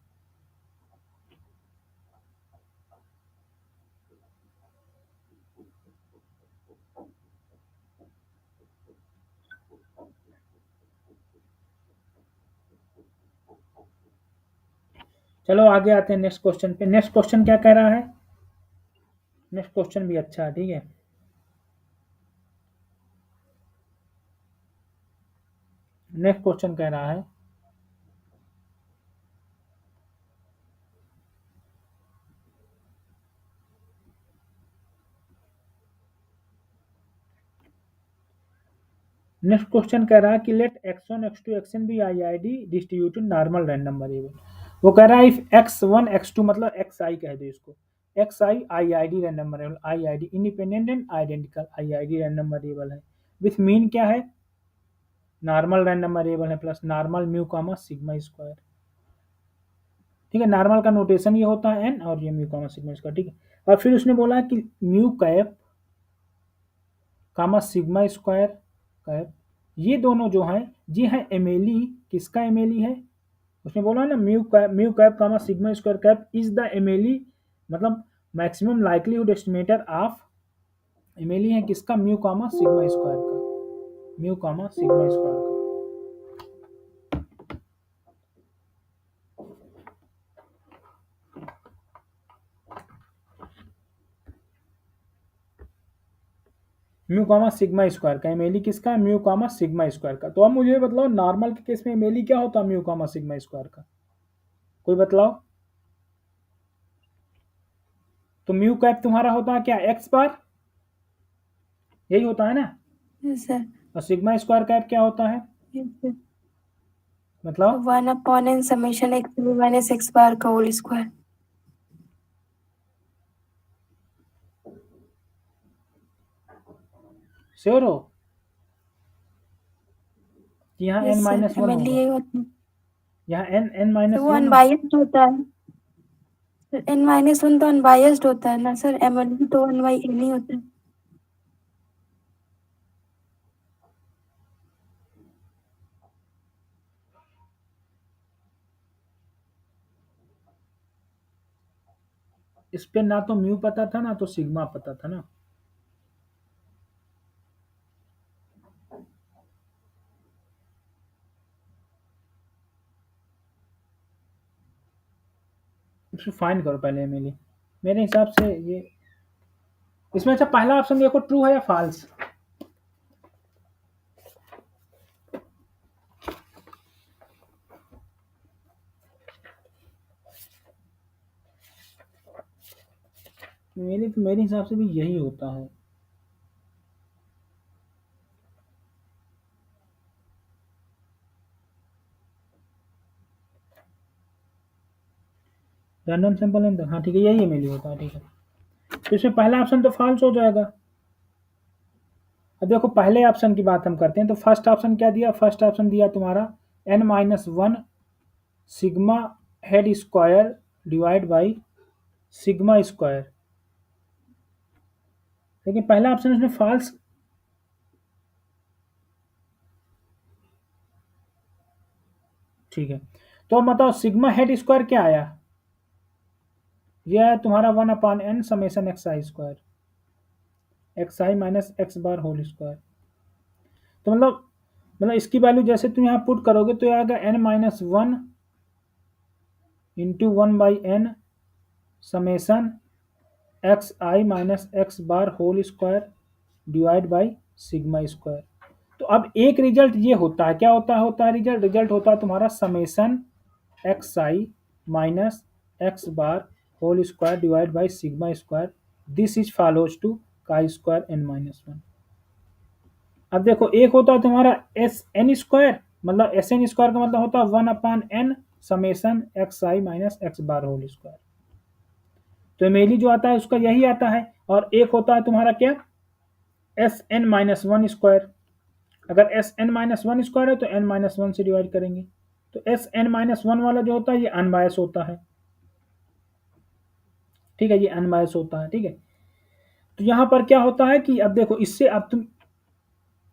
चलो आगे आते हैं नेक्स्ट क्वेश्चन पे। नेक्स्ट क्वेश्चन क्या कह रहा है? नेक्स्ट क्वेश्चन भी अच्छा है, ठीक है। नेक्स्ट क्वेश्चन कह रहा है नेक्स्ट क्वेश्चन कह रहा है कि let x1 x2 xn be IID distributed normal random variable. वो कह रहा है इफ x1 x2 मतलब xi कह दो इसको, xi IID random variable, IID independent and identical IID random variable है, विथ मीन क्या है, नॉर्मल रैंडम वेरिएबल है plus normal mu comma sigma square. ठीक है, नॉर्मल का नोटेशन ये होता है n और ये म्यू कामा सिग्मा स्क्वायर। ठीक है, और फिर उसने बोला कि mu cap comma sigma square cap, ये दोनों जो हैं ये है एमएलई, किसका एमएलई है? उसने बोला ना mu cap comma sigma square cap is the MLE, मतलब maximum likelihood estimator of MLE है किसका, म्यू कामा सिग्मा स्क्वायर का, म्यू कामा सिग्मा स्क्वायर का। म्यू कामा सिग्मा स्क्वायर का एमएलई किसका है, म्यू कामा सिग्मा स्क्वायर का। तो अब मुझे बताओ नॉर्मल के केस में एमएलई क्या होता है म्यू कामा सिग्मा स्क्वायर का, कोई बतलाओ। तो म्यू कैप तुम्हारा होता है क्या, एक्स बार, यही होता है ना, Yes, sir. और सिग्मा स्क्वायर कैप क्या होता है, Yes, sir. मतलब 1 upon n summation x minus x bar का whole square. श्योर हो कि यहाँ Yes, n sir. Minus one MLE होगा, यही होता है। यहाँ n माइनस तो वो वन, अनबायस्ड होता है। सर n-1 तो अनबायस्ड होता है ना सर, MLE तो 1/n ही होता है। इस पे ना तो म्यू पता था ना तो सिग्मा पता था ना। इसको फाइंड करो पहले एमएलई, मेरे हिसाब से ये इसमें। अच्छा पहला ऑप्शन देखो ट्रू है या फॉल्स, मेरे हिसाब से भी यही होता है। रैंडम सैंपल एंड, हाँ ठीक है यही एमएलई होता है। ठीक है, तो इसमें पहला ऑप्शन तो फॉल्स हो जाएगा। अब देखो पहले ऑप्शन की बात हम करते हैं, तो फर्स्ट ऑप्शन क्या दिया, फर्स्ट ऑप्शन दिया तुम्हारा n-1 sigma hat square divide by sigma square, लेकिन पहला ऑप्शन उसने फॉल्स। ठीक है, तो अब बताओ सिग्मा हेड स्क्वायर क्या आया, यह है तुम्हारा 1/n summation x i square. X i minus x bar whole square. तो मतलब इसकी वैल्यू जैसे तुम यहाँ पुट करोगे तो यह आएगा n minus one into one by n summation x i minus x bar whole square divide by sigma square. तो अब एक रिजल्ट ये होता है, क्या होता है रिजल्ट होता है तुम्हारा summation x i minus x bar whole square divide by sigma square, this is follows to chi square n minus one. अब देखो एक होता है तुम्हारा एस एन स्क्वायर, मतलब एस एन स्क्वायर का मतलब होता है one upon n summation x i minus x bar whole square. तो मेनली जो आता है उसका यही आता है। और एक होता है तुम्हारा क्या, s n minus one square. अगर s n minus one square है तो एन माइनस वन से डिवाइड करेंगे। तो एस एन माइनस वन वाला जो होता है ये अनबायस होता है, ठीक है, ये अनबायस होता है, ठीक है। तो यहां पर क्या होता है कि अब देखो इससे अब तुम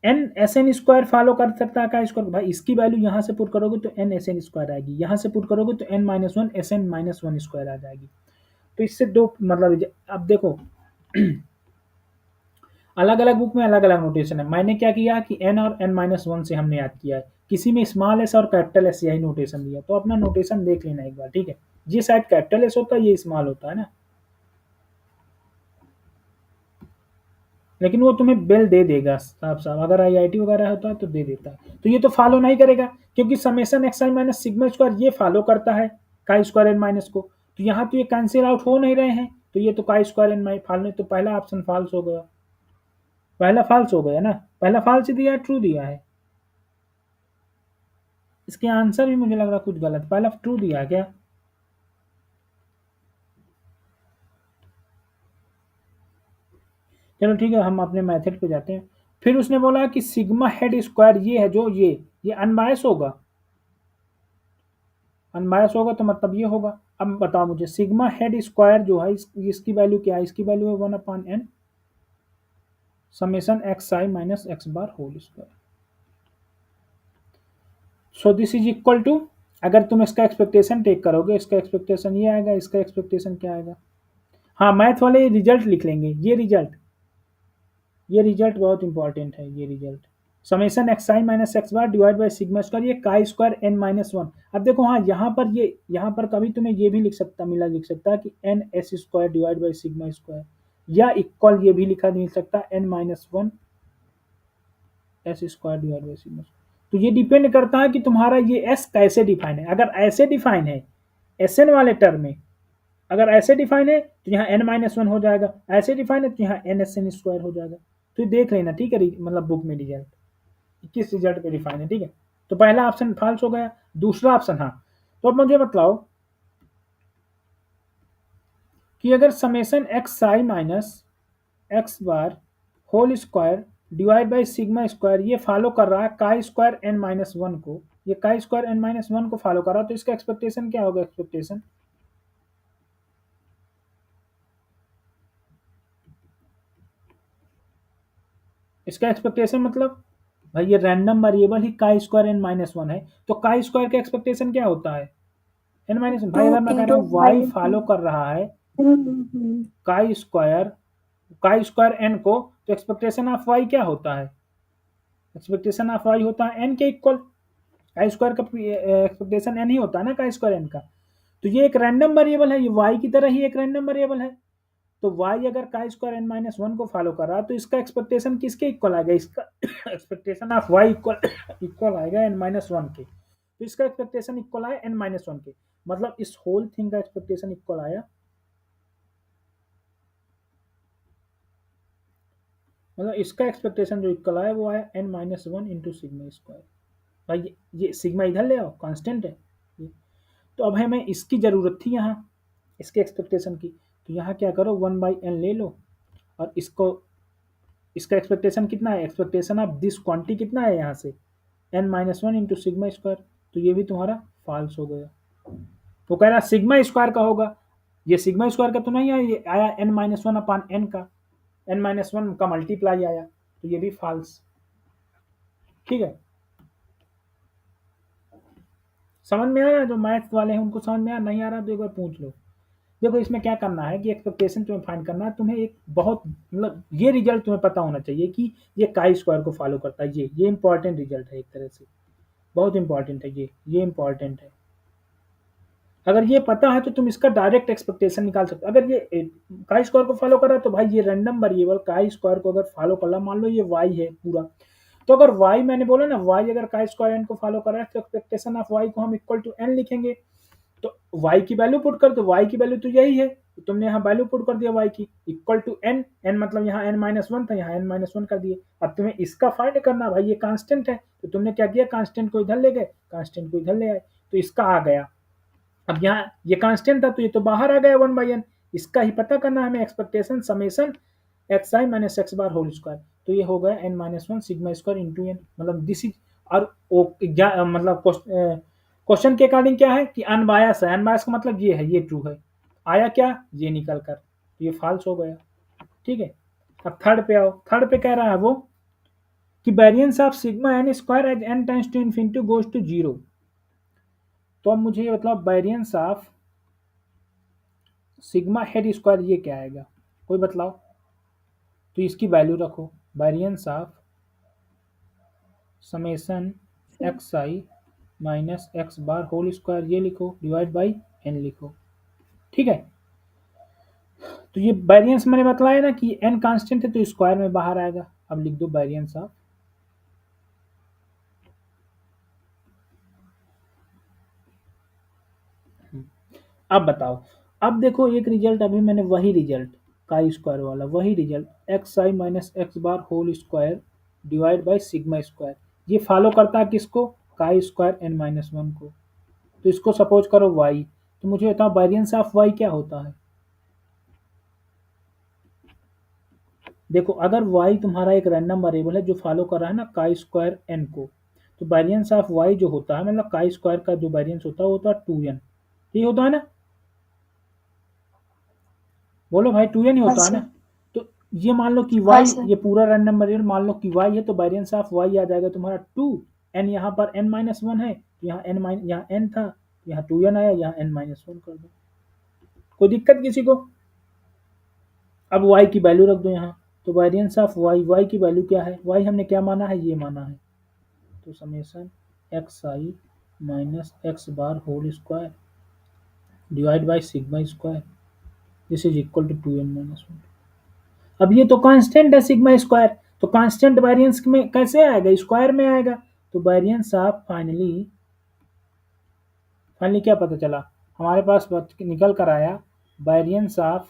n s n square follow कर सकता है का स्क्वायर, भाई इसकी वैल्यू यहां से पुट करोगे तो एन एस एन स्क्वायर आएगी, यहां से पुट करोगे तो n minus one s n minus one square आ जाएगी। तो इससे दो मतलब अब देखो अलग अलग बुक में अलग अलग नोटेशन है। मैंने क्या किया कि एन और एन माइनस वन से हमने याद किया है, किसी में स्मॉल एस और कैपिटल एस यही नोटेशन दिया, तो अपना नोटेशन देख लेना एक बार, ठीक है। ये शायद कैपिटल एस होता है, ये स्मॉल होता है ना, लेकिन वो तुम्हें बेल दे देगा साफ साफ, अगर आईआईटी वगैरह होता है तो दे देता है। तो ये तो फॉलो नहीं करेगा क्योंकि summation x i minus sigma square ये फॉलो करता है काई स्क्वायर एन माइनस को, तो यहाँ तो ये कैंसिल आउट हो नहीं रहे हैं, तो ये तो काई स्क्वायर एन माइनस फॉलो, तो पहला ऑप्शन फॉल्स हो गया, पहला फॉल्स हो गया ना, पहला फॉल्स ही दिया ट्रू दिया है। इसके आंसर भी मुझे लग रहा कुछ गलत, पहला ट्रू दिया है क्या। चलो ठीक है, हम अपने मेथड पे जाते हैं। फिर उसने बोला कि सिग्मा हेड स्क्वायर ये है जो ये अनबायस होगा, अनबायस होगा तो मतलब ये होगा। अब बताओ मुझे सिग्मा हेड स्क्वायर जो है इसकी वैल्यू क्या है, इसकी वैल्यू है one upon n summation x i minus x bar whole square. So this is equal to, अगर तुम इसका एक्सपेक्टेशन टेक करोगे, इसका एक्सपेक्टेशन ये आएगा, इसका एक्सपेक्टेशन क्या आएगा, हाँ मैथ वाले रिजल्ट लिख लेंगे, ये रिजल्ट बहुत इंपॉर्टेंट है, ये result summation x i minus x bar divide by sigma square ये chi square n minus one. अब देखो हाँ यहाँ पर कभी तुम्हें ये भी लिख सकता कि n s square divide by sigma square, या इक्वल ये भी मिल सकता n minus one s square divide by sigma. तो ये डिपेंड करता है कि तुम्हारा ये एस कैसे डिफाइन है। अगर ऐसे डिफाइन है एस एन वाले टर्म में, अगर ऐसे डिफाइन है तो यहाँ एन माइनस वन हो जाएगा, ऐसे डिफाइन है तो यहाँ एन एस एन स्क्वायर हो जाएगा। तो देख लेना, ठीक है, मतलब बुक में रिजल्ट किस रिजल्ट पे डिफाइन है, ठीक है। तो पहला ऑप्शन फॉल्स हो गया, दूसरा ऑप्शन हाँ। तो अब मुझे बताओ कि अगर summation x i minus x bar whole square divide by sigma square ये फॉलो कर रहा है काई स्क्वायर एन माइनस वन को, ये chi square n minus one को फॉलो कर रहा है, तो इसका एक्सपेक्टेशन क्या होगा, एक्सपेक्टेशन इसका एक्सपेक्टेशन मतलब भाई ये रैंडम वेरिएबल ही काई स्क्वायर एन माइनस वन है, तो काई स्क्वायर का एक्सपेक्टेशन क्या होता है एन माइनस वन। भाई टू अगर मैं कह रहा इंटू हूँ वाई फॉलो कर रहा है काई स्क्वायर एन को, तो एक्सपेक्टेशन ऑफ वाई क्या होता है, एक्सपेक्टेशन ऑफ वाई होता है एन के इक्वल, काई स्क्वायर का एक्सपेक्टेशन एन ही होता है ना काई स्क्वायर एन का। तो ये एक रैंडम वेरिएबल है, ये वाई की तरह ही एक रैंडम वेरिएबल है। तो वाई अगर chi square n minus one को फॉलो कर रहा है तो इसका एक्सपेक्टेशन किसके इक्वल आएगा, इसका एक्सपेक्टेशन ऑफ वाई इक्वल आएगा एन माइनस वन के। तो इसका एक्सपेक्टेशन इक्वल आया एन माइनस वन के, मतलब इस होल थिंग का एक्सपेक्टेशन इक्वल आया, मतलब इसका एक्सपेक्टेशन जो इक्वल आया वो आया n minus one into sigma square. भाई ये सिग्मा इधर ले आओ, कांस्टेंट है ये। तो अब हमें इसकी ज़रूरत थी यहाँ, इसके एक्सपेक्टेशन की, तो यहाँ क्या करो वन बाई एन ले लो, और इसको इसका एक्सपेक्टेशन कितना है, एक्सपेक्टेशन ऑफ दिस क्वांटिटी कितना है यहाँ से n minus one into sigma square, तो ये भी तुम्हारा फॉल्स हो गया। तो कह रहा सिग्मा स्क्वायर का होगा, ये सिग्मा स्क्वायर का तो नहीं आया, ये आया n minus one upon n का, एन माइनस वन का मल्टीप्लाई आया, तो ये भी फॉल्स, ठीक है। समझ में आ रहा है, जो मैथ्स वाले हैं उनको समझ में आ नहीं आ रहा तो एक बार पूछ लो, देखो इसमें क्या करना है कि एक्सपेक्टेशन तुम्हें फाइंड करना है, तुम्हें एक बहुत मतलब ये रिजल्ट तुम्हें पता होना चाहिए कि ये काई स्क्वायर को फॉलो करता है। ये इंपॉर्टेंट रिजल्ट है, एक तरह से बहुत इंपॉर्टेंट है ये इंपॉर्टेंट है। अगर ये पता है तो तुम इसका डायरेक्ट एक्सपेक्टेशन निकाल सकते हो। अगर ये काई स्क्वायर को फॉलो कर रहा है तो भाई ये रैंडम वेरिएबल काई स्क्वायर को अगर फॉलो कर रहा, मान लो ये वाई है पूरा, तो अगर वाई मैंने बोला ना वाई अगर काई स्क्वायर एन को फॉलो कर रहा है तो एक्सपेक्टेशन ऑफ वाई को हम इक्वल टू एन लिखेंगे। तो y की वैल्यू पुट कर दो, y की वैल्यू तो यही है, तो तुमने यहाँ वैल्यू पुट कर दिया y की इक्वल टू n, n मतलब यहाँ n-1 था, यहाँ n-1 कर दिए। अब तुम्हें इसका फाइंड करना, भाई ये कांस्टेंट है तो तुमने क्या किया, कांस्टेंट को इधर ले गए, कांस्टेंट को इधर ले आए, तो इसका आ गया। अब यहाँ ये कांस्टेंट था तो ये तो बाहर आ गया 1/n, इसका ही पता करना है हमें expectation summation x i minus x bar whole square, तो ये हो गया n-1 sigma square into n, मतलब दिस इज और मतलब क्वेश्चन के अकॉर्डिंग क्या है कि अनबायस है, अनबायस का मतलब ये है, ये ट्रू है, आया क्या ये निकल कर, तो ये फॉल्स हो गया। ठीक है, अब थर्ड पे आओ, थर्ड पे कह रहा है वो कि variance of sigma n square as n tends to infinity goes to zero. तो अब मुझे मतलब variance of sigma hat square ये क्या आएगा, कोई बतलाओ। तो इसकी वैल्यू रखो, variance of summation x i minus x bar whole square ये लिखो, डिवाइड बाई एन लिखो। ठीक है, तो ये वेरिएंस मैंने बतलाया ना कि एन कांस्टेंट है तो स्क्वायर में बाहर आएगा। अब लिख दो वेरिएंस ऑफ अब बताओ, अब देखो एक रिजल्ट अभी मैंने वही रिजल्ट काई स्क्वायर वाला वही result x i minus x bar whole square divide by sigma square, ये फॉलो करता है किसको, काई स्क्वायर n-1 को। तो इसको सपोज करो y, तो मुझे बताओ वेरिएंस ऑफ y क्या होता है। देखो अगर y तुम्हारा एक रैंडम वेरिएबल है जो फॉलो कर रहा है ना काई स्क्वायर n को, तो वेरिएंस ऑफ y जो होता है मतलब काई स्क्वायर का जो वेरिएंस होता है वो होता है 2n, ये होता है ना, बोलो भाई 2n ही हाँ होता है ना। सर। तो ये मान लो कि हाँ y सर। ये पूरा रैंडम वेरिएबल मान लो कि y है, तो वेरिएंस ऑफ y आ जाएगा तुम्हारा 2, n यहाँ पर n-1 है तो यहाँ यहाँ n था, यहाँ 2n आया, यहाँ n-1 कर दो, कोई दिक्कत किसी को। अब y की वैल्यू रख दो यहाँ, तो वेरिएंस ऑफ y की वैल्यू क्या है, y हमने क्या माना है, ये माना है, तो summation x i minus x bar whole square divide by sigma square this is equal to 2n-1। अब ये तो कांस्टेंट है सिग्मा स्क्वायर, तो कांस्टेंट वेरिएंस में कैसे आएगा, स्क्वायर में आएगा। तो वेरिएंस ऑफ फाइनली क्या पता चला हमारे पास निकल कर आया, variance of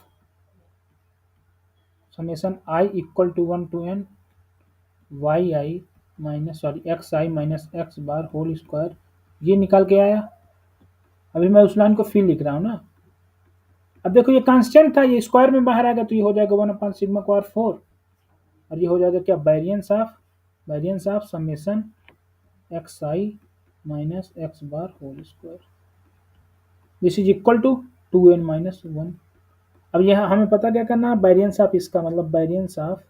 summation i equal to 1 to n y i minus x i minus x bar whole square, ये निकल के आया। अभी मैं उस लाइन को फिर लिख रहा हूँ ना। अब देखो ये कांस्टेंट था, ये स्क्वायर में बाहर आएगा तो ये हो जाएगा 1 सिग्मा स्क्वायर 4, और ये हो जाएगा क्या, variance of summation x i minus x bar whole square this is equal to 2n-1। अब यहाँ हमें पता क्या करना है, वेरिएंस ऑफ इसका मतलब वेरिएंस ऑफ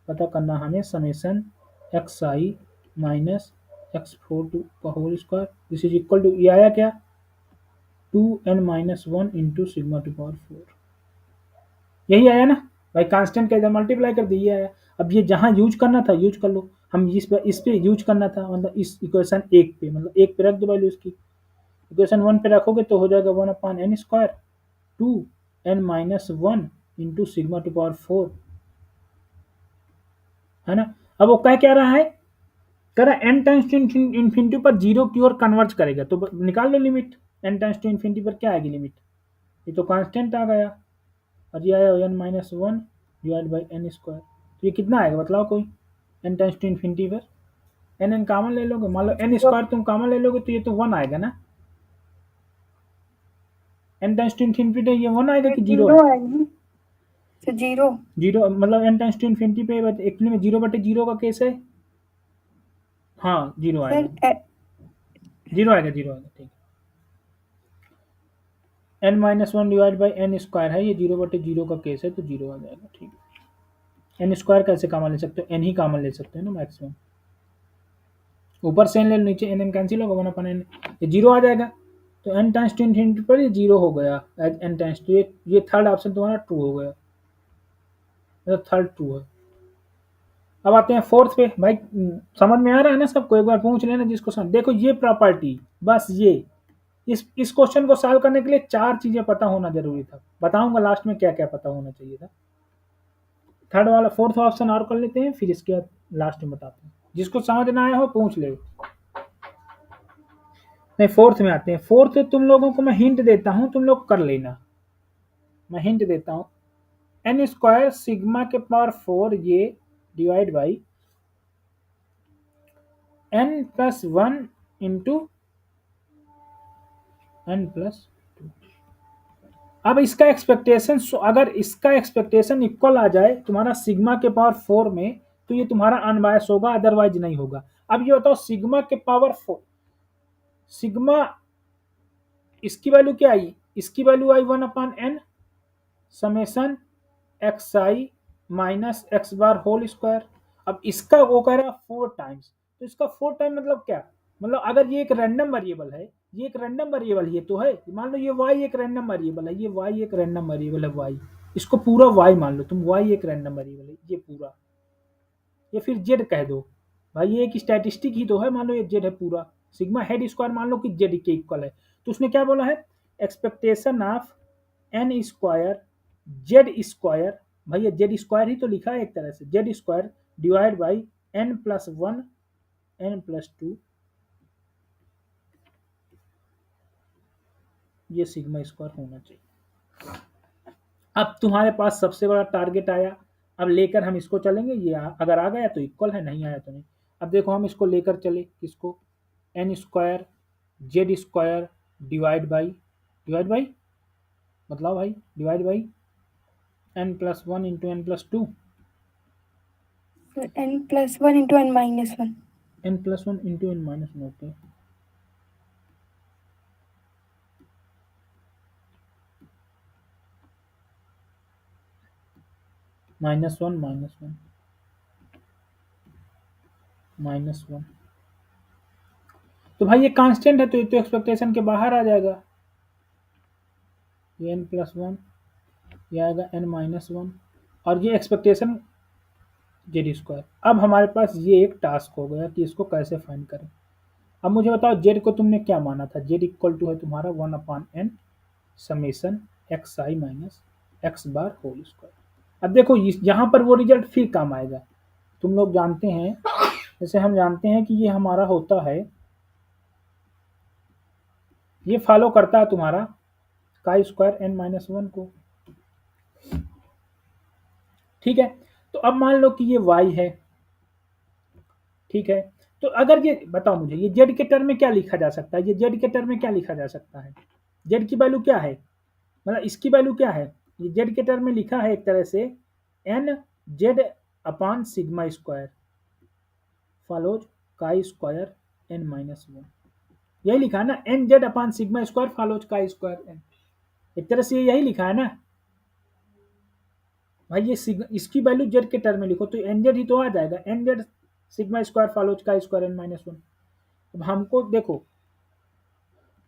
पता करना हमें summation x i minus x 4 का whole square this is equal to, ये आया क्या 2n-1 into sigma to power 4, यही आया ना भाई, कांस्टेंट का इधर मल्टीप्लाई कर दिया है। अब ये जहां यूज करना था यूज कर लो, हम इस पे यूज करना था, मतलब इस इक्वेशन एक पे, मतलब एक पे रख दो वैल्यू इसकी, इक्वेशन 1 पे रखोगे तो हो जाएगा 1/n square 2n-1 into sigma to power 4, है ना। अब वो क्या रहा है, कह रहा है n टाइम्स टू इन्फिनिटी पर जीरो की ओर कन्वर्ज करेगा, तो निकाल लो limit, n times to infinity पर क्या आएगी लिमिट, ये तो कांस्टेंट आ गया, और ये आया n-1 divide by n square, तो ये कितना आएगा बताओ कोई, n टाइम्स टू इन्फिनिटी पर n कॉमन ले लोगे, मान लो n स्क्वायर तुम कॉमन ले लोगे तो ये तो 1 आएगा ना, n टाइम्स टू इन्फिनिटी ये 1 आएगा कि जीरो आएगा तो जीरो, मतलब n टाइम्स टू इन्फिनिटी पे एक्चुअली में 0/0 का केस है, हाँ जीरो आएगा, सर जीरो आएगा ठीक है, n-1 divide by n square है, ये 0/0 का केस है तो जीरो आ जाएगा। ठीक है, एन स्क्वायर कैसे कॉमन ले सकते हो, एन ही कॉमन ले सकते हो ना मैक्सिमम, ऊपर से एन ले लो नीचे एन कैंसिल होगा 1/n, ये जीरो आ जाएगा। तो n टाइम्स टू इन्फिनिटी पर ये 0 हो गया एज n टाइम्स टू। ये थर्ड ऑप्शन तुम्हारा ट्रू हो गया, मतलब थर्ड ट्रू है। अब आते हैं फोर्थ पे। भाई समझ में आ रहा है ना सबको? एक बार पूछ लेना जिसको समझ। देखो ये प्रॉपर्टी, बस ये इस क्वेश्चन को सॉल्व करने के लिए 4 चीजें पता होना जरूरी था। बताऊंगा लास्ट में क्या क्या पता होना चाहिए था। थर्ड वाला फोर्थ ऑप्शन और कर लेते हैं, फिर इसके बाद लास्ट में बताते हैं। जिसको समझ ना आया हो पूछ ले। नहीं, फोर्थ में आते हैं। फोर्थ तुम लोगों को मैं हिंट देता हूं, तुम लोग कर लेना। मैं हिंट देता हूं, एन स्क्वायर सिग्मा के पावर 4 ये divide by n plus 1 into n plus 2। अब इसका एक्सपेक्टेशन, अगर इसका एक्सपेक्टेशन इक्वल आ जाए तुम्हारा सिग्मा के पावर 4 में, तो ये तुम्हारा अनबायस होगा, अदरवाइज नहीं होगा। अब ये बताओ सिग्मा के पावर 4, सिग्मा इसकी वैल्यू क्या आई? इसकी वैल्यू आई 1/n summation x i minus x bar whole square. अब इसका वो कह रहा है 4 टाइम्स, तो इसका 4 टाइम मतलब क्या? मतलब अगर ये एक रैंडम वेरिएबल है, ये एक रैंडम वेरिएबल ये तो है, मान लो ये y एक रैंडम वेरिएबल है, ये y एक रैंडम वेरिएबल है y, इसको पूरा y मान लो तुम, y एक रैंडम वेरिएबल है ये पूरा, या फिर z कह दो। भाई ये एक स्टैटिस्टिक ही तो है, मान लो ये z है पूरा, सिग्मा हेड स्क्वायर मान लो कि z के इक्वल है। तो उसने क्या बोला है? Expectation of n square z square, भाई ये जेड स्क्वायर ही तो लिखा है एक तरह से, Z square divide by n plus 1 n plus 2, ये सिग्मा स्क्वायर होना चाहिए। अब तुम्हारे पास सबसे बड़ा टारगेट आया, अब लेकर हम इसको चलेंगे। ये अगर आ गया तो इक्वल है, नहीं आया तो नहीं। अब देखो हम इसको लेकर चले, किसको? N square z square divide by मतलब भाई divide by n plus 1 into n plus 2, n plus 1 into n minus 1. n plus 1 into n minus 1। Okay, -1 -1 तो भाई ये कांस्टेंट है, तो ये तो एक्सपेक्टेशन के बाहर आ जाएगा। ये n प्लस 1, ये आएगा n माइनस 1, और ये एक्सपेक्टेशन जेड स्क्वायर। अब हमारे पास ये एक टास्क हो गया कि इसको कैसे फाइंड करें। अब मुझे बताओ जेड को तुमने क्या माना था? जेड इक्वल टू है तुम्हारा 1/n summation x i minus x bar whole square. अब देखो यहाँ पर वो रिजल्ट फिर काम आएगा। तुम लोग जानते हैं, जैसे हम जानते हैं कि ये हमारा होता है, ये फॉलो करता है तुम्हारा का स्क्वायर n माइनस 1 को, ठीक है। तो अब मान लो कि ये y है, ठीक है। तो अगर ये बताओ मुझे, ये z के टर्म में क्या लिखा जा सकता है? ये z के टर्म में क्या लिखा जा सकता है? z की वैल्यू क्या है, मतलब इसकी वैल्यू क्या है? ये z के टर्म में लिखा है एक तरह से n z upon sigma square follows का स्क्वायर n माइनस 1, यही लिखा है ना, n z upon sigma square follows का स्क्वायर एन, एक तरह से यही लिखा है ना भाई। ये इसकी वैल्यू जेड के टर्म में लिखो तो एन जेड ही तो आ जाएगा, n z sigma square follows का स्क्वायर एन माइनस 1। अब हमको देखो,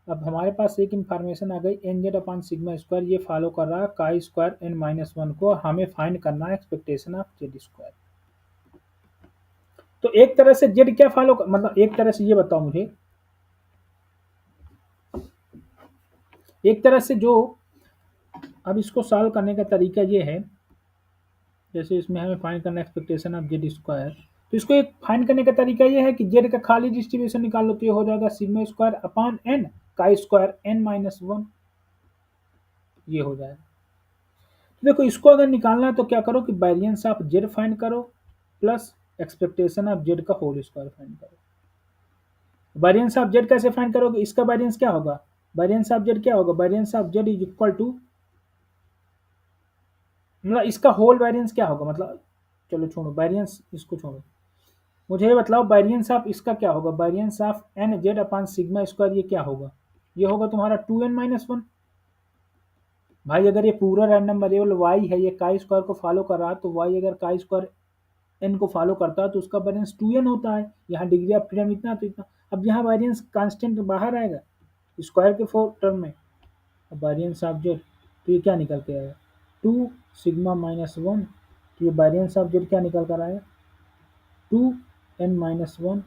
अब हमारे पास एक इन्फॉर्मेशन आ गई, n z upon sigma square ये फॉलो कर रहा है का स्क्वायर एन माइनस 1 को, हमें फाइंड करना है एक्सपेक्टेशन ऑफ जेड स्क्वायर। तो एक तरह से जेड क्या फॉलो मतलब एक तरह से ये बताओ मुझे, एक तरह से जो, अब इसको सॉल्व करने का तरीका ये है, जैसे इसमें हमें फाइंड करना एक्सपेक्टेशन ऑफ जेड स्क्वायर, तो इसको एक फाइंड करने का तरीका ये है कि जेड का खाली डिस्ट्रीब्यूशन निकाल लो, तो ये हो जाएगा सिग्मा स्क्वायर अपॉन एन का स्क्वायर एन माइनस 1, ये हो जाएगा। तो देखो इसको अगर निकालना है तो क्या करो कि वेरिएंस ऑफ जेड फाइंड करो प्लस एक्सपेक्टेशन ऑफ जेड का होल स्क्वायर फाइंड करो। वेरिएंस ऑफ जेड कैसे फाइंड करोगे? इसका वेरिएंस क्या होगा? वेरिएंस ऑफ जेड क्या होगा? Variance of z is equal to, मतलब इसका होल वेरिएंस क्या होगा, मतलब चलो छोड़ो वेरिएंस, इसको छोड़ो, मुझे ये बताओ वेरिएंस ऑफ इसका क्या होगा? Variance of n z upon sigma square ये क्या होगा? ये होगा तुम्हारा 2n माइनस 1। भाई अगर ये पूरा रैंडम वेरिएबल y है, ये का स्क्वायर को फॉलो कर रहा है, तो y अगर का स्क्वायर n को फॉलो करता है तो उसका वेरिएंस 2n होता है। यहाँ डिग्री ऑफ फ्रीडम इतना तो इतना। अब यहाँ वेरिएंस कांस्टेंट बाहर आएगा, स्क्वायर के 4 टर्म में, वेरिएंस ऑफ जेड, तो ये क्या निकल के आया 2 सिग्मा माइनस 1, तो ये वेरिएंस ऑफ जेड क्या निकल कर आया 2n minus 1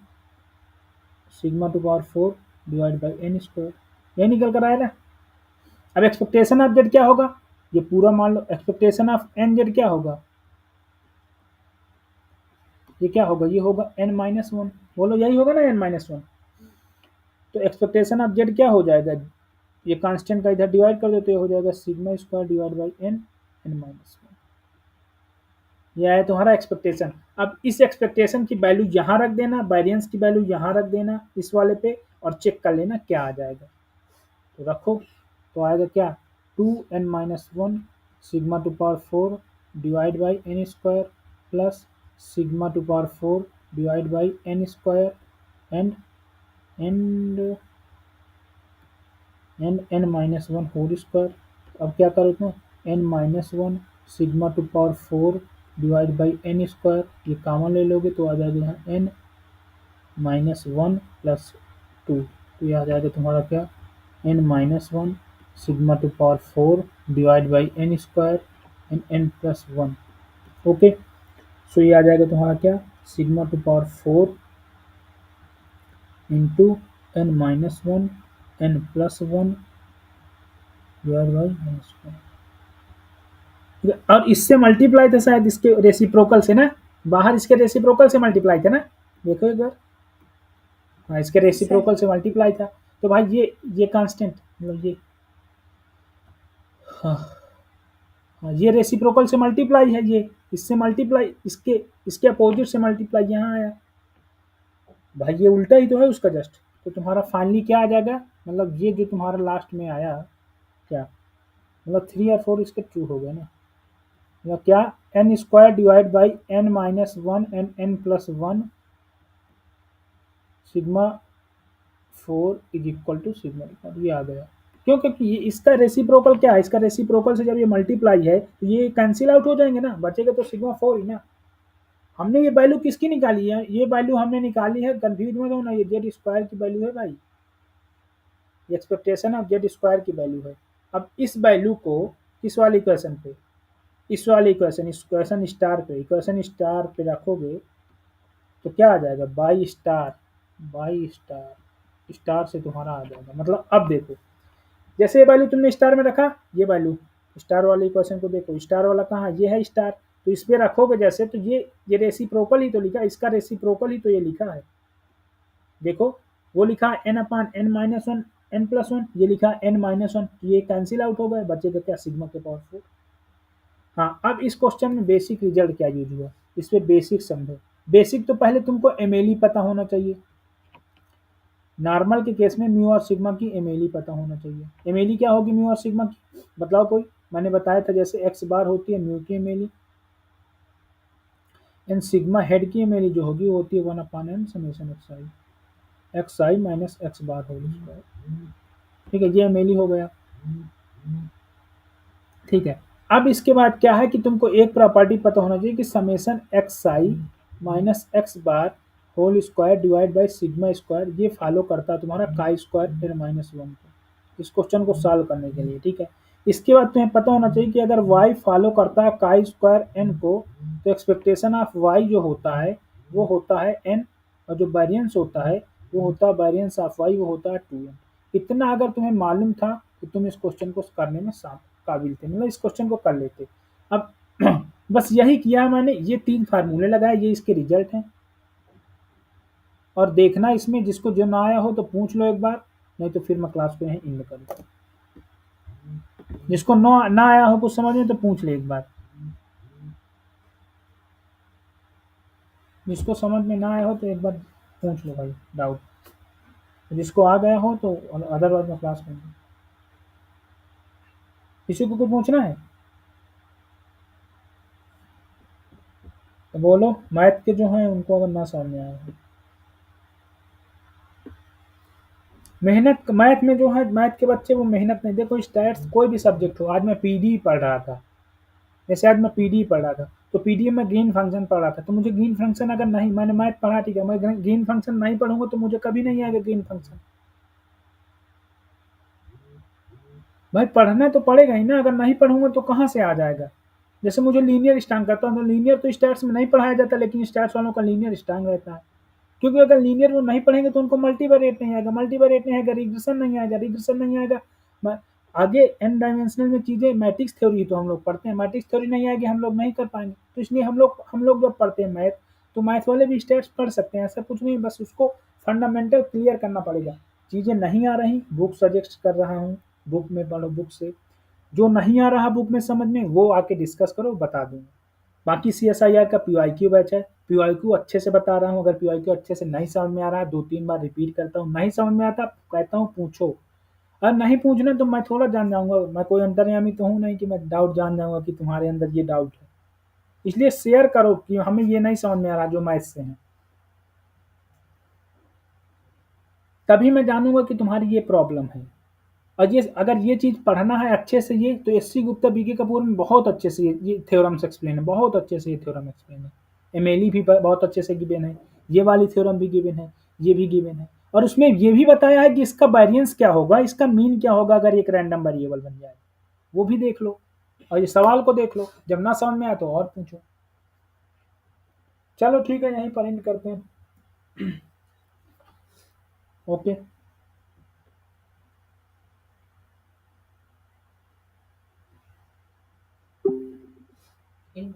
sigma to power 4 divide by n square, ये निकल कर आया ना। अब एक्सपेक्टेशन ऑफ जेड क्या होगा, ये पूरा मान लो एक्सपेक्टेशन ऑफ एन जेड क्या होगा, ये क्या होगा, ये होगा n माइनस 1, बोलो यही होगा ना n माइनस 1। तो एक्सपेक्टेशन ऑफ जेड क्या हो जाएगा, ये कांस्टेंट का इधर डिवाइड कर दो तो ये हो जाएगा sigma square divide by n minus 1, ये है तुम्हारा एक्सपेक्टेशन। अब इस एक्सपेक्टेशन की वैल्यू यहाँ रख देना, वेरिएंस की वैल्यू यहाँ रख देना इस वाले पे, और चेक कर लेना क्या आ जाएगा। तो रखो, तो आएगा क्या 2n minus 1 sigma to power 4 divide by n square plus sigma to power 4 divide by n square and n minus 1 whole square. अब क्या करो तुम, n minus 1 sigma to power 4 divide by n square, ये common ले लोगे तो आ जाएगा यहाँ n माइनस 1 प्लस 2, तो ये आ जाएगा तुम्हारा क्या n minus 1 sigma to power 4 divide by n square and n plus 1। Okay, so ये आ जाएगा तुम्हारा क्या sigma to power 4 into n minus 1 n plus 1 divide by n square, और इससे मल्टीप्लाई था शायद इसके रेसिप्रोकल से ना, बाहर इसके रेसिप्रोकल से मल्टीप्लाई था ना, देखो एक बार, हाँ इसके रेसिप्रोकल से मल्टीप्लाई था। तो भाई ये कांस्टेंट मतलब ये, हाँ हाँ ये रेसिप्रोकल से मल्टीप्लाई है, ये इससे मल्टीप्लाई, इसके अपोजिट से मल्टीप्लाई यहाँ आया, भाई ये उल्टा ही तो है उसका जस्ट। तो तुम्हारा फाइनली क्या आ जाएगा, मतलब ये जो तुम्हारा लास्ट में आया क्या, मतलब 3 और 4 इसके ट्रू हो गए ना, मतलब क्या n square divide by n minus 1 and n plus 1 sigma 4 is equal to sigma, ये आ गया। क्यों, क्योंकि ये इसका रेसिप्रोकल क्या है, इसका रेसिप्रोकल से जब ये मल्टीप्लाई है तो ये कैंसिल आउट हो जाएंगे ना, बचेगा तो सिग्मा 4 ही ना। हमने ये वैल्यू किसकी निकाली है, ये वैल्यू हमने निकाली है, कंफ्यूज मत होना, ये जेड स्क्वायर की वैल्यू है भाई, ये एक्सपेक्टेशन ऑफ जेड स्क्वायर की वैल्यू है। अब इस वैल्यू को किस वाले इक्वेशन पे, इस वाले इक्वेशन इक्वेशन स्टार पे रखोगे तो क्या आ जाएगा बाई स्टार से तुम्हारा आ जाएगा। मतलब अब देखो, जैसे ये वैल्यू तुमने स्टार में रखा, ये वैल्यू स्टार वाले इक्वेशन को देखो, स्टार वाला कहाँ, ये है स्टार, तो इस पे रखोगे जैसे, तो ये रेसिप्रोकल ही तो लिखा, इसका रेसिप्रोकल ही तो ये लिखा है। देखो वो लिखा है n अपान n माइनस 1 n प्लस 1, ये लिखा है n माइनस 1, ये कैंसिल आउट हो गए, बचेगा क्या सिग्मा के पावर 4। हाँ, अब इस क्वेश्चन में बेसिक रिजल्ट क्या यूज हुआ, इस पे बेसिक समझो। बेसिक तो पहले तुमको एमएलई पता होना चाहिए, नॉर्मल के केस में म्यू और सिग्मा की एमएलई पता होना चाहिए। एमएलई क्या होगी म्यू और सिग्मा की, बताओ कोई, मैंने बताया था जैसे एक्स बार होती है म्यू की एमएलई, एंड सिग्मा हेड की एमएलई जो होगी वो होती है 1 upon n summation x i minus x bar whole square. ठीक है, ये एमएलई हो गया। ठीक है, अब इसके बाद क्या है कि तुमको एक प्रॉपर्टी पता होना चाहिए कि summation x i minus x bar whole square divide by sigma square, ये फॉलो करता है तुम्हारा काई स्क्वायर एन माइनस 1 को, इस क्वेश्चन को सॉल्व करने के लिए। ठीक है, इसके बाद तुम्हें पता होना चाहिए कि अगर y फॉलो करता है काई स्क्वायर n को, तो एक्सपेक्टेशन ऑफ y जो होता है वो होता है n, और जो वेरिएंस होता है वो होता है वेरिएंस ऑफ y, वो होता है 2n। इतना अगर तुम्हें मालूम था तो तुम इस क्वेश्चन को करने में काबिल थे, मतलब इस क्वेश्चन को कर लेते। अब बस यही किया मैंने, ये 3 फार्मूले लगाए, ये इसके रिजल्ट हैं। और देखना इसमें जिसको जो ना आया हो तो पूछ लो एक बार, नहीं तो फिर मैं क्लास को यहीं एंड कर दूँ। जिसको ना आया हो कुछ समझ में तो पूछ ले एक बार, जिसको समझ में ना आया हो तो एक बार पूछ लो भाई डाउट, जिसको आ गया हो तो अदरवाइज मैं क्लास में। किसी को कुछ पूछना है तो बोलो, मैथ के जो हैं उनको अगर ना समझ में आया। मेहनत मैथ में जो है, मैथ के बच्चे वो मेहनत नहीं, देखो स्टैट्स कोई भी सब्जेक्ट हो, आज मैं पीडी पढ़ रहा था, जैसे आज मैं पीडी पढ़ रहा था, तो पीडी में ग्रीन फंक्शन पढ़ रहा था, तो मुझे ग्रीन फंक्शन अगर नहीं, मैंने मैथ पढ़ा ठीक है, मैं ग्रीन फंक्शन नहीं पढ़ूंगा तो मुझे कभी नहीं आएगा ग्रीन फंक्शन। भाई पढ़ना तो पड़ेगा ही ना, अगर नहीं पढ़ूंगा तो कहाँ से आ जाएगा। जैसे मुझे लीनियर स्टांग करता हूँ तो लीनियर तो स्टैट्स में नहीं पढ़ाया जाता, लेकिन स्टैट्स वालों का लीनियर स्टांग रहता है, क्योंकि अगर लीनियर वो नहीं पढ़ेंगे तो उनको मल्टीवेरिएट नहीं आएगा, मल्टीवेरिएट नहीं आएगा रिग्रेशन नहीं आएगा, रिग्रेशन नहीं आएगा आगे एन डायमेंशनल में चीजें मैट्रिक्स थ्योरी तो हम लोग पढ़ते हैं, मैट्रिक्स थ्योरी नहीं आएगी हम लोग नहीं कर पाएंगे। तो इसलिए हम लोग जब पढ़ते हैं मैथ, तो मैथ वाले भी स्टेट्स पढ़ सकते हैं, ऐसा कुछ नहीं, बस उसको फंडामेंटल क्लियर करना पड़ेगा। चीजें नहीं आ रही, बुक सजेस्ट कर रहा हूँ, बुक में पढ़ो, बुक से जो नहीं आ रहा बुक में समझ में वो आके डिस्कस करो, बता दूंगा। बाकी CSIR का PYQ बैच है, PYQ अच्छे से बता रहा हूँ, अगर PYQ अच्छे से नहीं समझ में आ रहा है 2-3 बार रिपीट करता हूँ, नहीं समझ में आता कहता हूँ पूछो, अगर नहीं पूछना तो मैं थोड़ा जान जाऊंगा, मैं कोई अंतर्यामी तो हूँ नहीं कि मैं डाउट जान जाऊंगा कि तुम्हारे अंदर ये डाउट है। इसलिए शेयर करो कि हमें ये नहीं समझ में आ रहा जो मैथ से है, तभी मैं जानूंगा कि तुम्हारी ये प्रॉब्लम है। और ये अगर ये चीज़ पढ़ना है अच्छे से ये, तो SC गुप्ता BK कपूर में बहुत अच्छे से ये थ्योरम्स एक्सप्लेन है, बहुत अच्छे से ये थ्योरम एक्सप्लेन है। MLE भी बहुत अच्छे से गिवन है, ये वाली थ्योरम भी गिवन है, ये भी गिवन है, और उसमें ये भी बताया है कि इसका वेरिएंस क्या होगा, इसका मीन क्या होगा अगर एक रैंडम वेरिएबल बन जाए, वो भी देख लो। और ये सवाल को देख लो, जब ना समझ में आए तो और पूछो। चलो ठीक है, यहीं पर एंड करते हैं। ओके। in